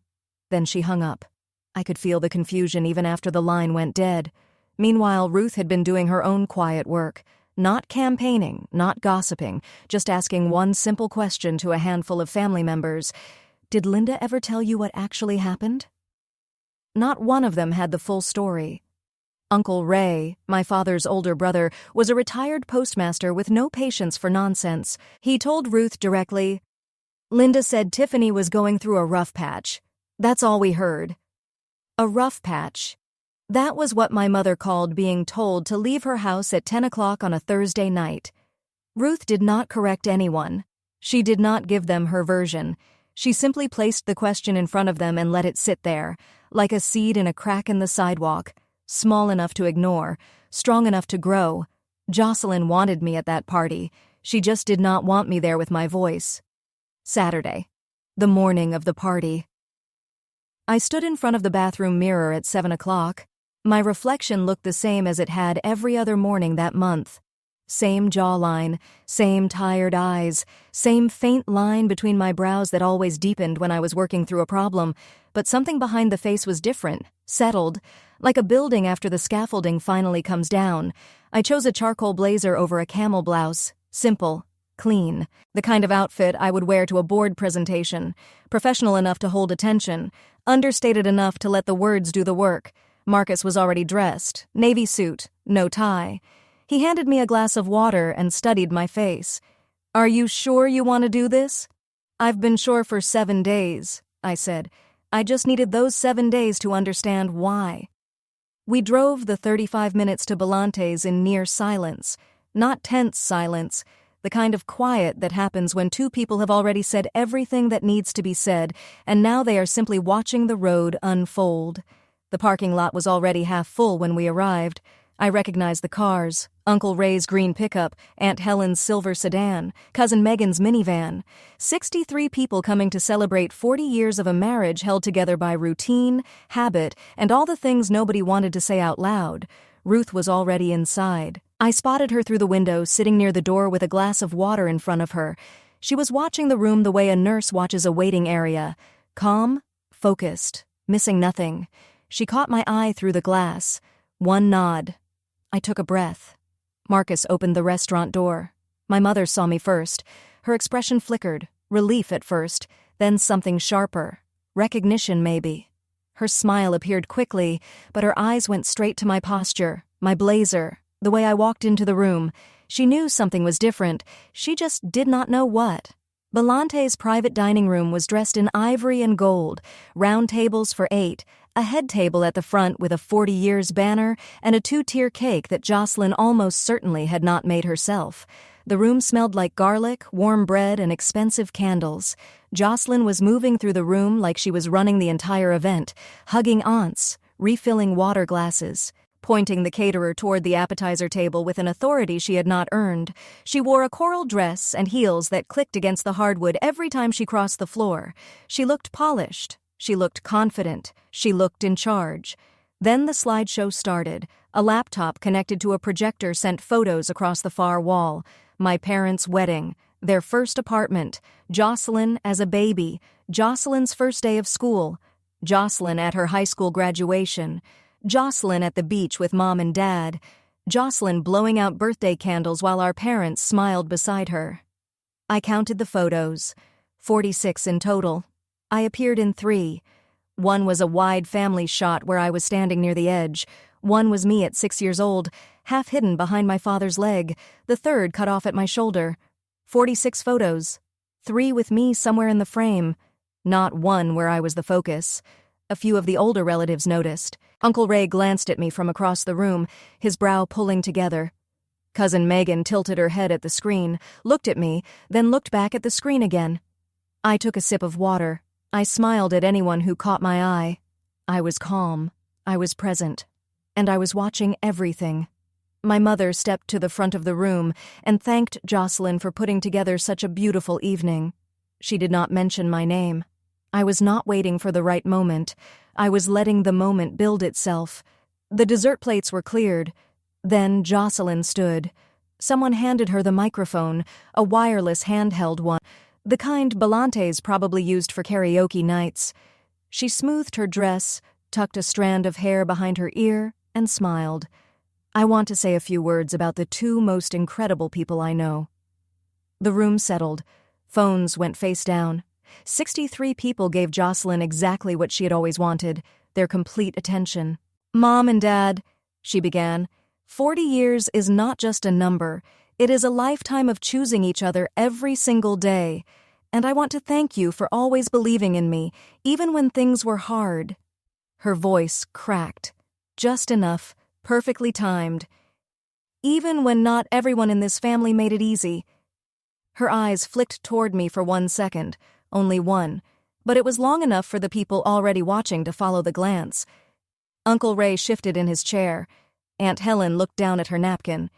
Then she hung up. I could feel the confusion even after the line went dead. Meanwhile, Ruth had been doing her own quiet work. Not campaigning, not gossiping, just asking one simple question to a handful of family members. "Did Linda ever tell you what actually happened?" Not one of them had the full story. Uncle Ray, my father's older brother, was a retired postmaster with no patience for nonsense. He told Ruth directly, "Linda said Tiffany was going through a rough patch. That's all we heard." A rough patch. That was what my mother called being told to leave her house at 10 o'clock on a Thursday night. Ruth did not correct anyone. She did not give them her version. She simply placed the question in front of them and let it sit there, like a seed in a crack in the sidewalk, small enough to ignore, strong enough to grow. Jocelyn wanted me at that party. She just did not want me there with my voice. Saturday. The morning of the party. I stood in front of the bathroom mirror at 7 o'clock. My reflection looked the same as it had every other morning that month. Same jawline, same tired eyes, same faint line between my brows that always deepened when I was working through a problem, but something behind the face was different, settled, like a building after the scaffolding finally comes down. I chose a charcoal blazer over a camel blouse, simple, clean, the kind of outfit I would wear to a board presentation, professional enough to hold attention, understated enough to let the words do the work. Marcus was already dressed, navy suit, no tie. He handed me a glass of water and studied my face. "Are you sure you want to do this?" "I've been sure for 7 days," I said. "I just needed those 7 days to understand why." We drove the 35 minutes to Belante's in near silence, not tense silence, the kind of quiet that happens when two people have already said everything that needs to be said, and now they are simply watching the road unfold. The parking lot was already half full when we arrived. I recognized the cars: Uncle Ray's green pickup, Aunt Helen's silver sedan, Cousin Megan's minivan. 63 people coming to celebrate 40 years of a marriage held together by routine, habit, and all the things nobody wanted to say out loud. Ruth was already inside. I spotted her through the window, sitting near the door with a glass of water in front of her. She was watching the room the way a nurse watches a waiting area. Calm, focused, missing nothing. She caught my eye through the glass. One nod. I took a breath. Marcus opened the restaurant door. My mother saw me first. Her expression flickered, relief at first, then something sharper. Recognition, maybe. Her smile appeared quickly, but her eyes went straight to my posture, my blazer, the way I walked into the room. She knew something was different. She just did not know what. Belante's private dining room was dressed in ivory and gold, round tables for 8, a head table at the front with a 40 years banner, and a 2-tier cake that Jocelyn almost certainly had not made herself. The room smelled like garlic, warm bread, and expensive candles. Jocelyn was moving through the room like she was running the entire event, hugging aunts, refilling water glasses, pointing the caterer toward the appetizer table with an authority she had not earned. She wore a coral dress and heels that clicked against the hardwood every time she crossed the floor. She looked polished. She looked confident. She looked in charge. Then the slideshow started. A laptop connected to a projector sent photos across the far wall. My parents' wedding, their first apartment, Jocelyn as a baby, Jocelyn's first day of school, Jocelyn at her high school graduation, Jocelyn at the beach with Mom and Dad, Jocelyn blowing out birthday candles while our parents smiled beside her. I counted the photos, 46 in total. I appeared in 3. One was a wide family shot where I was standing near the edge. One was me at 6 years old, half hidden behind my father's leg, the third cut off at my shoulder. 46 photos. 3 with me somewhere in the frame. Not one where I was the focus. A few of the older relatives noticed. Uncle Ray glanced at me from across the room, his brow pulling together. Cousin Megan tilted her head at the screen, looked at me, then looked back at the screen again. I took a sip of water. I smiled at anyone who caught my eye. I was calm. I was present. And I was watching everything. My mother stepped to the front of the room and thanked Jocelyn for putting together such a beautiful evening. She did not mention my name. I was not waiting for the right moment. I was letting the moment build itself. The dessert plates were cleared. Then Jocelyn stood. Someone handed her the microphone, a wireless handheld one, the kind Belante's probably used for karaoke nights. She smoothed her dress, tucked a strand of hair behind her ear, and smiled. I want to say a few words about the 2 most incredible people I know. The room settled. Phones went face down. 63 people gave Jocelyn exactly what she had always wanted, their complete attention. "Mom and Dad," she began, 40 years is not just a number. It is a lifetime of choosing each other every single day. And I want to thank you for always believing in me, even when things were hard. Her voice cracked. Just enough, perfectly timed. Even when not everyone in this family made it easy. Her eyes flicked toward me for 1 second, only one, but it was long enough for the people already watching to follow the glance. Uncle Ray shifted in his chair. Aunt Helen looked down at her napkin.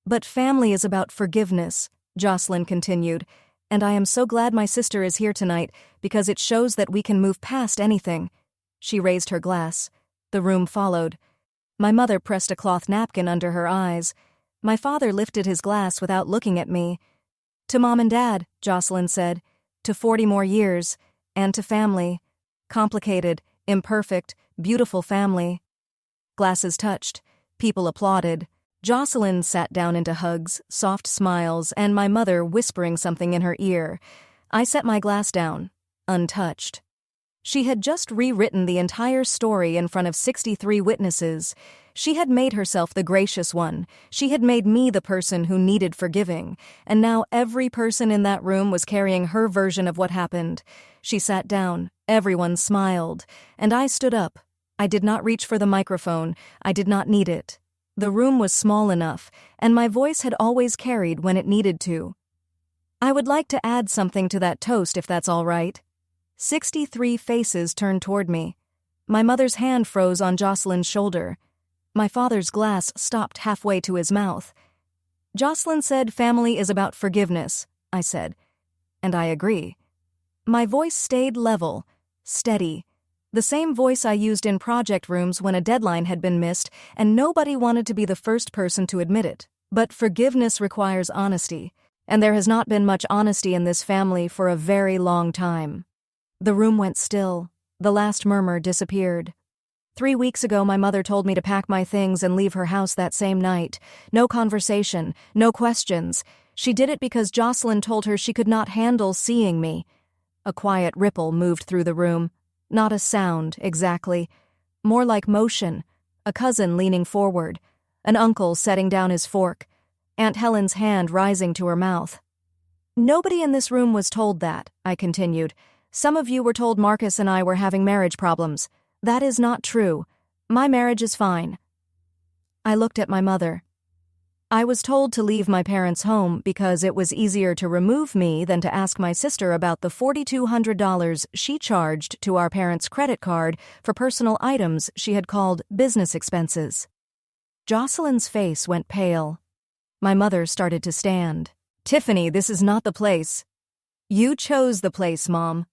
"But family is about forgiveness," Jocelyn continued. And I am so glad my sister is here tonight because it shows that we can move past anything. She raised her glass. The room followed. My mother pressed a cloth napkin under her eyes. My father lifted his glass without looking at me. To Mom and Dad, Jocelyn said. To 40 more years. And to family. Complicated, imperfect, beautiful family. Glasses touched. People applauded. Jocelyn sat down into hugs, soft smiles, and my mother whispering something in her ear. I set my glass down, untouched. She had just rewritten the entire story in front of 63 witnesses. She had made herself the gracious one. She had made me the person who needed forgiving. And now every person in that room was carrying her version of what happened. She sat down. Everyone smiled. And I stood up. I did not reach for the microphone. I did not need it. The room was small enough, and my voice had always carried when it needed to. I would like to add something to that toast if that's all right. 63 faces turned toward me. My mother's hand froze on Jocelyn's shoulder. My father's glass stopped halfway to his mouth. Jocelyn said family is about forgiveness, I said. And I agree. My voice stayed level, steady. The same voice I used in project rooms when a deadline had been missed and nobody wanted to be the first person to admit it. But forgiveness requires honesty, and there has not been much honesty in this family for a very long time. The room went still. The last murmur disappeared. 3 weeks ago, my mother told me to pack my things and leave her house that same night. No conversation, no questions. She did it because Jocelyn told her she could not handle seeing me. A quiet ripple moved through the room. Not a sound, exactly. More like motion. A cousin leaning forward. An uncle setting down his fork. Aunt Helen's hand rising to her mouth. Nobody in this room was told that, I continued. Some of you were told Marcus and I were having marriage problems. That is not true. My marriage is fine. I looked at my mother. I was told to leave my parents' home because it was easier to remove me than to ask my sister about the $4,200 she charged to our parents' credit card for personal items she had called business expenses. Jocelyn's face went pale. My mother started to stand. Tiffany, this is not the place. You chose the place, Mom.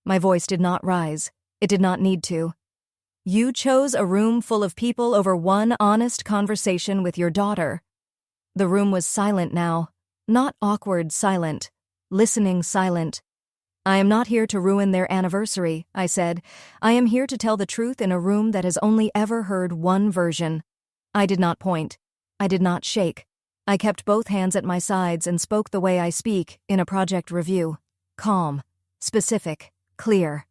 My voice did not rise. It did not need to. You chose a room full of people over one honest conversation with your daughter. The room was silent now. Not awkward silent. Listening silent. I am not here to ruin their anniversary, I said. I am here to tell the truth in a room that has only ever heard one version. I did not point. I did not shake. I kept both hands at my sides and spoke the way I speak in a project review. Calm. Specific. Clear.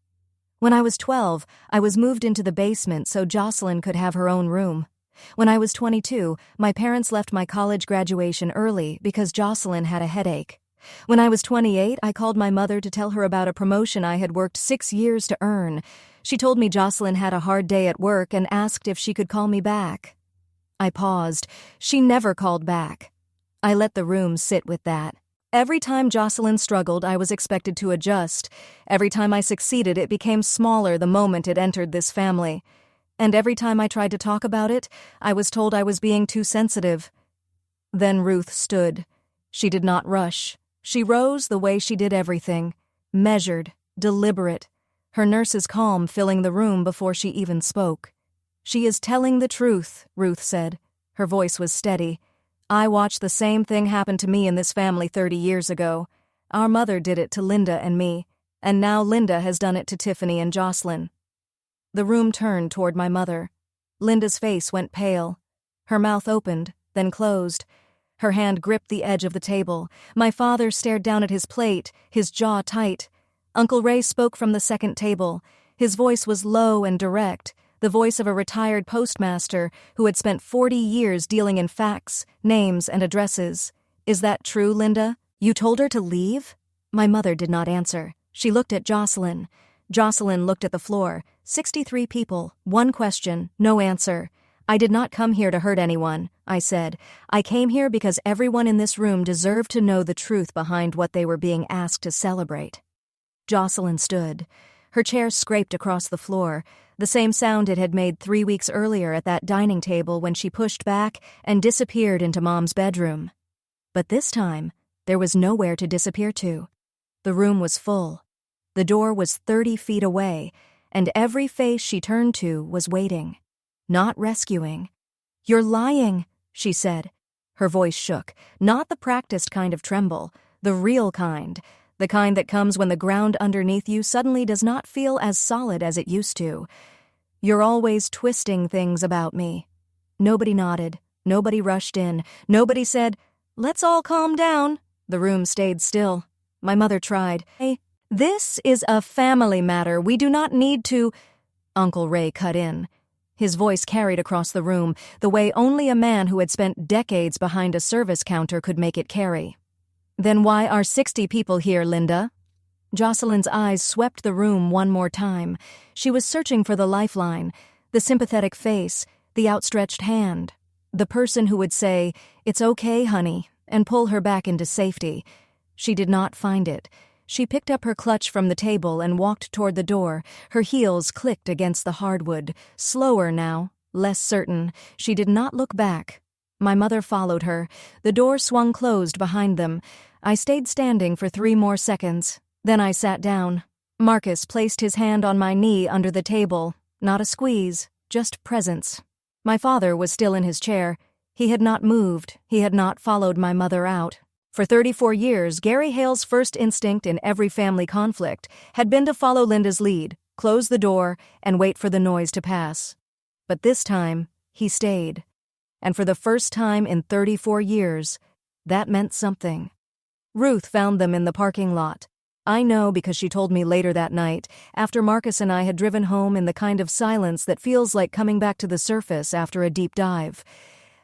When I was 12, I was moved into the basement so Jocelyn could have her own room. When I was 22, my parents left my college graduation early because Jocelyn had a headache. When I was 28, I called my mother to tell her about a promotion I had worked 6 years to earn. She told me Jocelyn had a hard day at work and asked if she could call me back. I paused. She never called back. I let the room sit with that. Every time Jocelyn struggled, I was expected to adjust. Every time I succeeded, it became smaller the moment it entered this family. And every time I tried to talk about it, I was told I was being too sensitive. Then Ruth stood. She did not rush. She rose the way she did everything. Measured, deliberate. Her nurse's calm filling the room before she even spoke. She is telling the truth, Ruth said. Her voice was steady. I watched the same thing happen to me in this family 30 years ago. Our mother did it to Linda and me, and now Linda has done it to Tiffany and Jocelyn. The room turned toward my mother. Linda's face went pale. Her mouth opened, then closed. Her hand gripped the edge of the table. My father stared down at his plate, his jaw tight. Uncle Ray spoke from the second table. His voice was low and direct, the voice of a retired postmaster who had spent 40 years dealing in facts, names, and addresses. Is that true, Linda? You told her to leave? My mother did not answer. She looked at Jocelyn. Jocelyn looked at the floor. 63 people, one question, no answer. I did not come here to hurt anyone, I said. I came here because everyone in this room deserved to know the truth behind what they were being asked to celebrate. Jocelyn stood. Her chair scraped across the floor, the same sound it had made 3 weeks earlier at that dining table when she pushed back and disappeared into Mom's bedroom. But this time, there was nowhere to disappear to. The room was full. The door was 30 feet away, and every face she turned to was waiting, not rescuing. "You're lying," she said. Her voice shook, not the practiced kind of tremble, the real kind, the kind that comes when the ground underneath you suddenly does not feel as solid as it used to. "You're always twisting things about me." Nobody nodded. Nobody rushed in. Nobody said, "Let's all calm down." The room stayed still. My mother tried. "Hey, this is a family matter. We do not need to—" Uncle Ray cut in. His voice carried across the room, the way only a man who had spent decades behind a service counter could make it carry. "Then why are 60 people here, Linda?" Jocelyn's eyes swept the room one more time. She was searching for the lifeline, the sympathetic face, the outstretched hand, the person who would say, "It's okay, honey," and pull her back into safety. She did not find it. She picked up her clutch from the table and walked toward the door. Her heels clicked against the hardwood. Slower now, less certain. She did not look back. My mother followed her. The door swung closed behind them. I stayed standing for 3 more seconds. Then I sat down. Marcus placed his hand on my knee under the table. Not a squeeze, just presence. My father was still in his chair. He had not moved. He had not followed my mother out. For 34 years, Gary Hale's first instinct in every family conflict had been to follow Linda's lead, close the door, and wait for the noise to pass. But this time, he stayed. And for the first time in 34 years, that meant something. Ruth found them in the parking lot. I know because she told me later that night, after Marcus and I had driven home in the kind of silence that feels like coming back to the surface after a deep dive.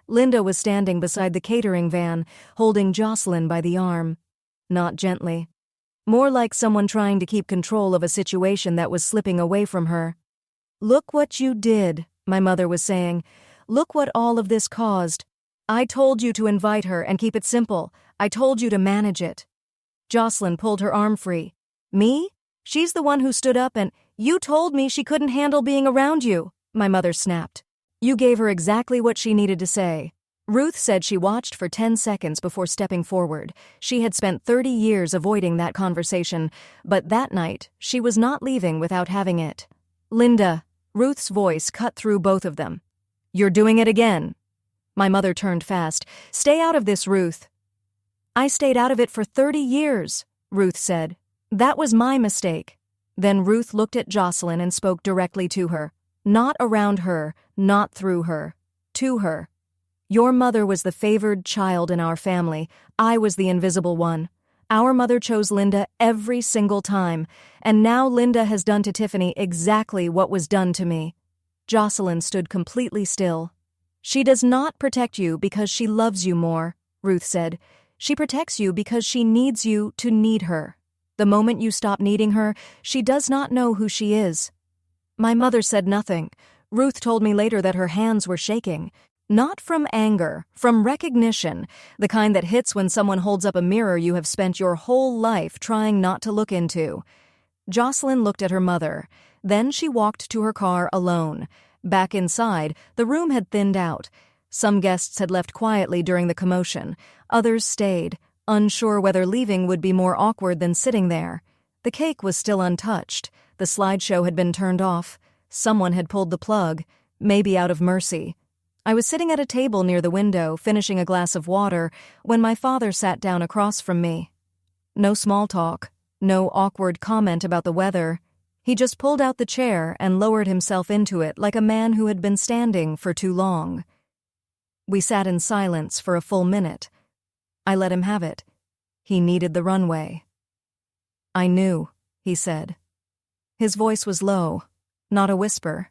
Linda was standing beside the catering van, holding Jocelyn by the arm. Not gently. More like someone trying to keep control of a situation that was slipping away from her. "Look what you did," my mother was saying. "Look what all of this caused. I told you to invite her and keep it simple. I told you to manage it." Jocelyn pulled her arm free. "Me? She's the one who stood up and— You told me she couldn't handle being around you," my mother snapped. "You gave her exactly what she needed to say." Ruth said she watched for 10 seconds before stepping forward. She had spent 30 years avoiding that conversation, but that night she was not leaving without having it. "Linda," Ruth's voice cut through both of them. "You're doing it again." My mother turned fast. "Stay out of this, Ruth." "I stayed out of it for 30 years, Ruth said. "That was my mistake." Then Ruth looked at Jocelyn and spoke directly to her. Not around her, not through her. To her. "Your mother was the favored child in our family. I was the invisible one. Our mother chose Linda every single time, and now Linda has done to Tiffany exactly what was done to me." Jocelyn stood completely still. "She does not protect you because she loves you more," Ruth said. "She protects you because she needs you to need her. The moment you stop needing her, she does not know who she is." My mother said nothing. Ruth told me later that her hands were shaking. Not from anger, from recognition, the kind that hits when someone holds up a mirror you have spent your whole life trying not to look into. Jocelyn looked at her mother. Then she walked to her car alone. Back inside, the room had thinned out. Some guests had left quietly during the commotion. Others stayed, unsure whether leaving would be more awkward than sitting there. The cake was still untouched. The slideshow had been turned off. Someone had pulled the plug, maybe out of mercy. I was sitting at a table near the window, finishing a glass of water, when my father sat down across from me. No small talk, no awkward comment about the weather. He just pulled out the chair and lowered himself into it like a man who had been standing for too long. We sat in silence for a full minute. I let him have it. He needed the runway. "I knew," he said. His voice was low, not a whisper.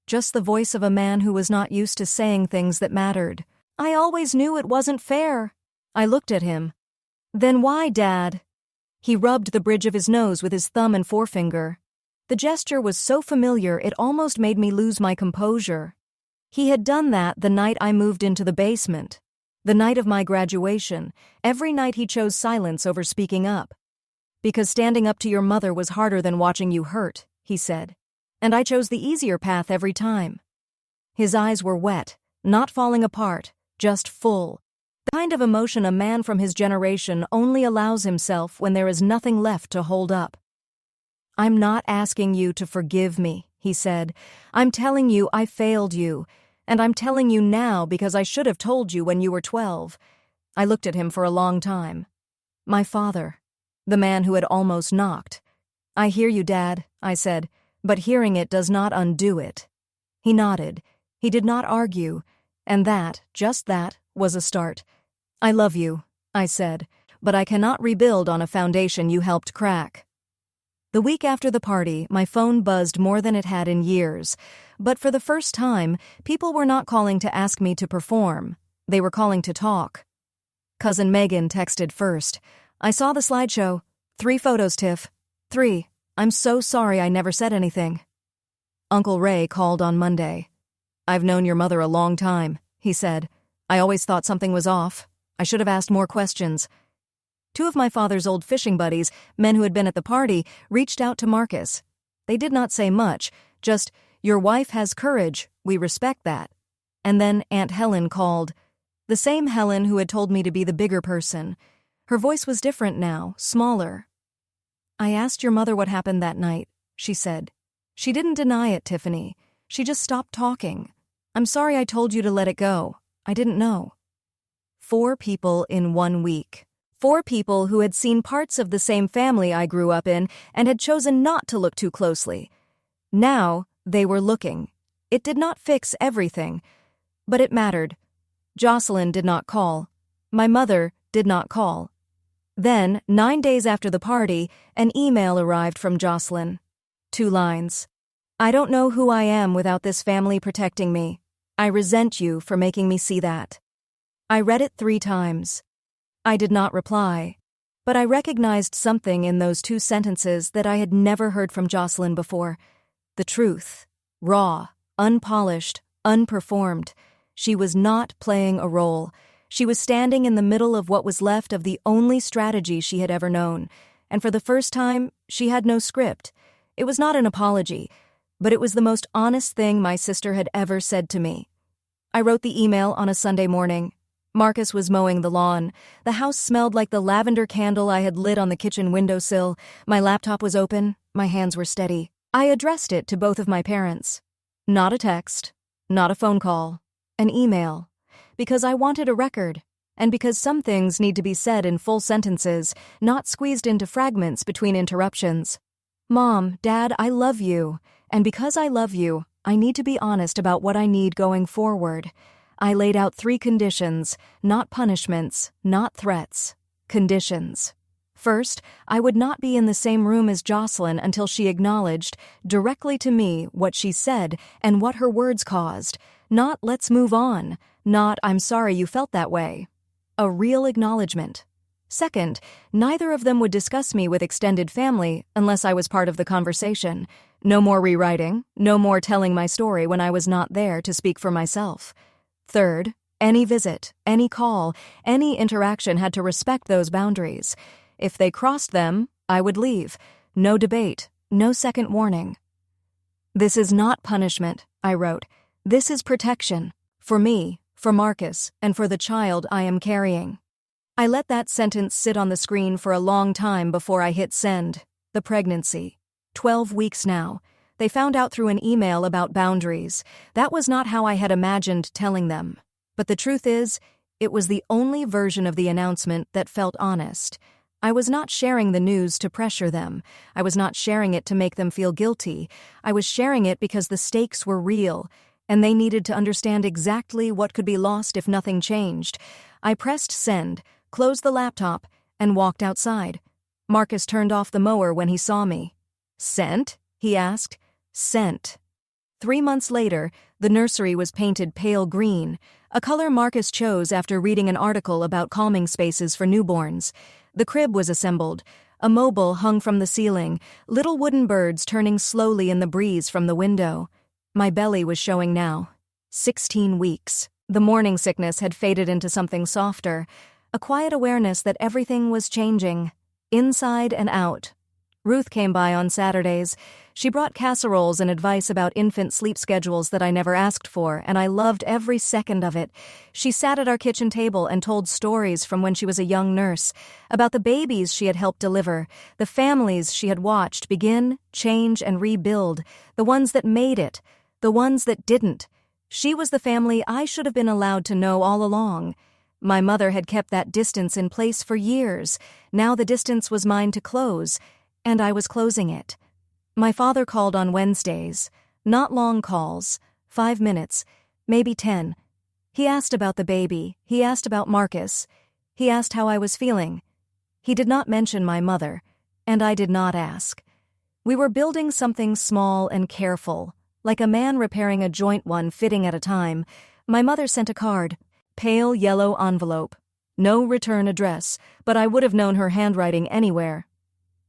Just the voice of a man who was not used to saying things that mattered. "I always knew it wasn't fair." I looked at him. "Then why, Dad?" He rubbed the bridge of his nose with his thumb and forefinger. The gesture was so familiar it almost made me lose my composure. He had done that the night I moved into the basement. The night of my graduation. Every night he chose silence over speaking up. "Because standing up to your mother was harder than watching you hurt," he said. "And I chose the easier path every time." His eyes were wet, not falling apart, just full. The kind kind of emotion a man from his generation only allows himself when there is nothing left to hold up. "I'm not asking you to forgive me," he said. "I'm telling you I failed you, and I'm telling you now because I should have told you when you were 12. I looked at him for a long time. My father, the man who had almost knocked. "I hear you, Dad," I said, "but hearing it does not undo it." He nodded. He did not argue, and that, just that, was a start. "I love you," I said, "but I cannot rebuild on a foundation you helped crack." The week after the party, my phone buzzed more than it had in years, but for the first time, people were not calling to ask me to perform. They were calling to talk. Cousin Megan texted first. "I saw the slideshow. 3 photos, Tiff. 3. I'm so sorry I never said anything." Uncle Ray called on Monday. "I've known your mother a long time," he said. "I always thought something was off. I should have asked more questions." 2 of my father's old fishing buddies, men who had been at the party, reached out to Marcus. They did not say much, just, "Your wife has courage, we respect that." And then Aunt Helen called. The same Helen who had told me to be the bigger person. Her voice was different now, smaller. "I asked your mother what happened that night," she said. "She didn't deny it, Tiffany. She just stopped talking. I'm sorry I told you to let it go. I didn't know." 4 people in 1 week. 4 people who had seen parts of the same family I grew up in and had chosen not to look too closely. Now they were looking. It did not fix everything, but it mattered. Jocelyn did not call. My mother did not call. Then, 9 days after the party, an email arrived from Jocelyn. 2 lines. "I don't know who I am without this family protecting me. I resent you for making me see that." I read it 3 times. I did not reply, but I recognized something in those 2 sentences that I had never heard from Jocelyn before. The truth. Raw, unpolished, unperformed. She was not playing a role. She was standing in the middle of what was left of the only strategy she had ever known, and for the first time, she had no script. It was not an apology, but it was the most honest thing my sister had ever said to me. I wrote the email on a Sunday morning. Marcus was mowing the lawn. The house smelled like the lavender candle I had lit on the kitchen windowsill. My laptop was open. My hands were steady. I addressed it to both of my parents. Not a text, not a phone call, an email. Because I wanted a record, and because some things need to be said in full sentences, not squeezed into fragments between interruptions. "Mom, Dad, I love you. And because I love you, I need to be honest about what I need going forward." I laid out 3 conditions, not punishments, not threats. Conditions. First, I would not be in the same room as Jocelyn until she acknowledged, directly to me, what she said and what her words caused. Not "let's move on," not "I'm sorry you felt that way." A real acknowledgement. Second, neither of them would discuss me with extended family unless I was part of the conversation. No more rewriting, no more telling my story when I was not there to speak for myself. Third, any visit, any call, any interaction had to respect those boundaries. If they crossed them, I would leave. No debate, no second warning. "This is not punishment," I wrote. "This is protection. For me, for Marcus, and for the child I am carrying." I let that sentence sit on the screen for a long time before I hit send. The pregnancy. 12 weeks now. They found out through an email about boundaries. That was not how I had imagined telling them. But the truth is, it was the only version of the announcement that felt honest. I was not sharing the news to pressure them. I was not sharing it to make them feel guilty. I was sharing it because the stakes were real, and they needed to understand exactly what could be lost if nothing changed. I pressed send, closed the laptop, and walked outside. Marcus turned off the mower when he saw me. "Sent?" he asked. "Sent." 3 months later, the nursery was painted pale green, a color Marcus chose after reading an article about calming spaces for newborns. The crib was assembled. A mobile hung from the ceiling, little wooden birds turning slowly in the breeze from the window. My belly was showing now. 16 weeks. The morning sickness had faded into something softer, a quiet awareness that everything was changing, inside and out. Ruth came by on Saturdays. She brought casseroles and advice about infant sleep schedules that I never asked for, and I loved every second of it. She sat at our kitchen table and told stories from when she was a young nurse, about the babies she had helped deliver, the families she had watched begin, change, and rebuild, the ones that made it, the ones that didn't. She was the family I should have been allowed to know all along. My mother had kept that distance in place for years. Now the distance was mine to close, and I was closing it. My father called on Wednesdays. Not long calls, 5 minutes, maybe 10. He asked about the baby. He asked about Marcus. He asked how I was feeling. He did not mention my mother, and I did not ask. We were building something small and careful, like a man repairing a joint one fitting at a time. My mother sent a card, pale yellow envelope. No return address, but I would have known her handwriting anywhere.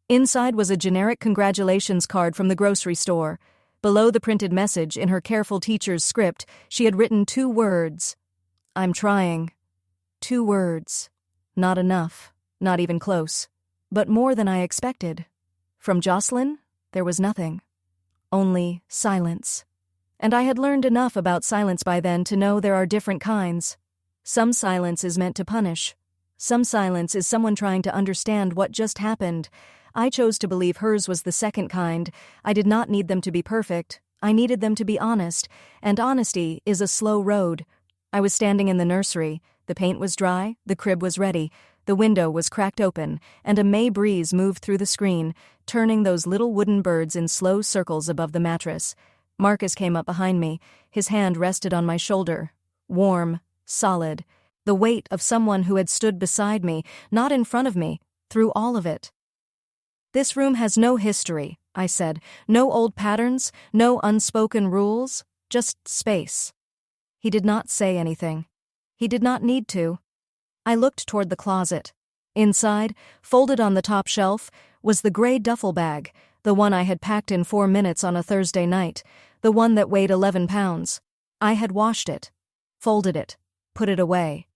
Inside was a generic congratulations card from the grocery store. Below the printed message, in her careful teacher's script, she had written 2 words. I'm trying. 2 words. Not enough. Not even close. But more than I expected. From Jocelyn, there was nothing. Only silence. And I had learned enough about silence by then to know there are different kinds. Some silence is meant to punish. Some silence is someone trying to understand what just happened. I chose to believe hers was the second kind. I did not need them to be perfect. I needed them to be honest, and honesty is a slow road. I was standing in the nursery. The paint was dry, the crib was ready, the window was cracked open, and a May breeze moved through the screen, turning those little wooden birds in slow circles above the mattress. Marcus came up behind me. His hand rested on my shoulder. Warm, solid. The weight of someone who had stood beside me, not in front of me, through all of it. This room has no history, I said. No old patterns, no unspoken rules, just space. He did not say anything. He did not need to. I looked toward the closet. Inside, folded on the top shelf, was the gray duffel bag, the one I had packed in 4 minutes on a Thursday night, the one that weighed 11 pounds. I had washed it, folded it, put it away.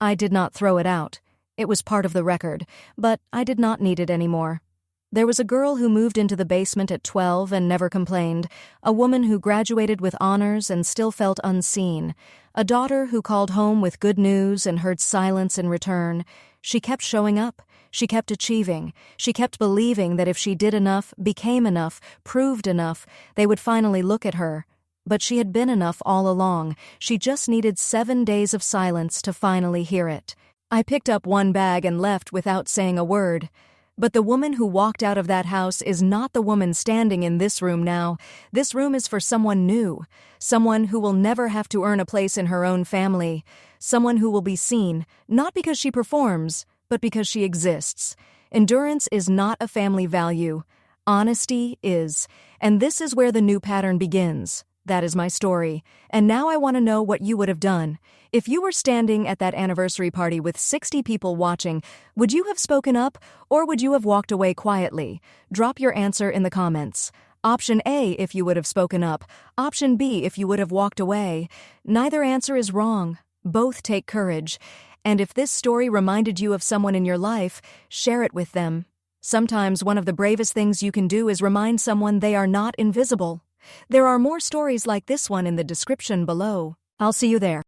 I did not throw it out. It was part of the record, but I did not need it anymore. There was a girl who moved into the basement at 12 and never complained, a woman who graduated with honors and still felt unseen, a daughter who called home with good news and heard silence in return. She kept showing up, she kept achieving, she kept believing that if she did enough, became enough, proved enough, they would finally look at her. But she had been enough all along. She just needed 7 days of silence to finally hear it. I picked up one bag and left without saying a word. But the woman who walked out of that house is not the woman standing in this room now. This room is for someone new, someone who will never have to earn a place in her own family, someone who will be seen, not because she performs, but because she exists. Endurance is not a family value. Honesty is. And this is where the new pattern begins. That is my story. And now I want to know what you would have done. If you were standing at that anniversary party with 60 people watching, would you have spoken up or would you have walked away quietly? Drop your answer in the comments. Option A if you would have spoken up. Option B if you would have walked away. Neither answer is wrong. Both take courage. And if this story reminded you of someone in your life, share it with them. Sometimes one of the bravest things you can do is remind someone they are not invisible. There are more stories like this one in the description below. I'll see you there.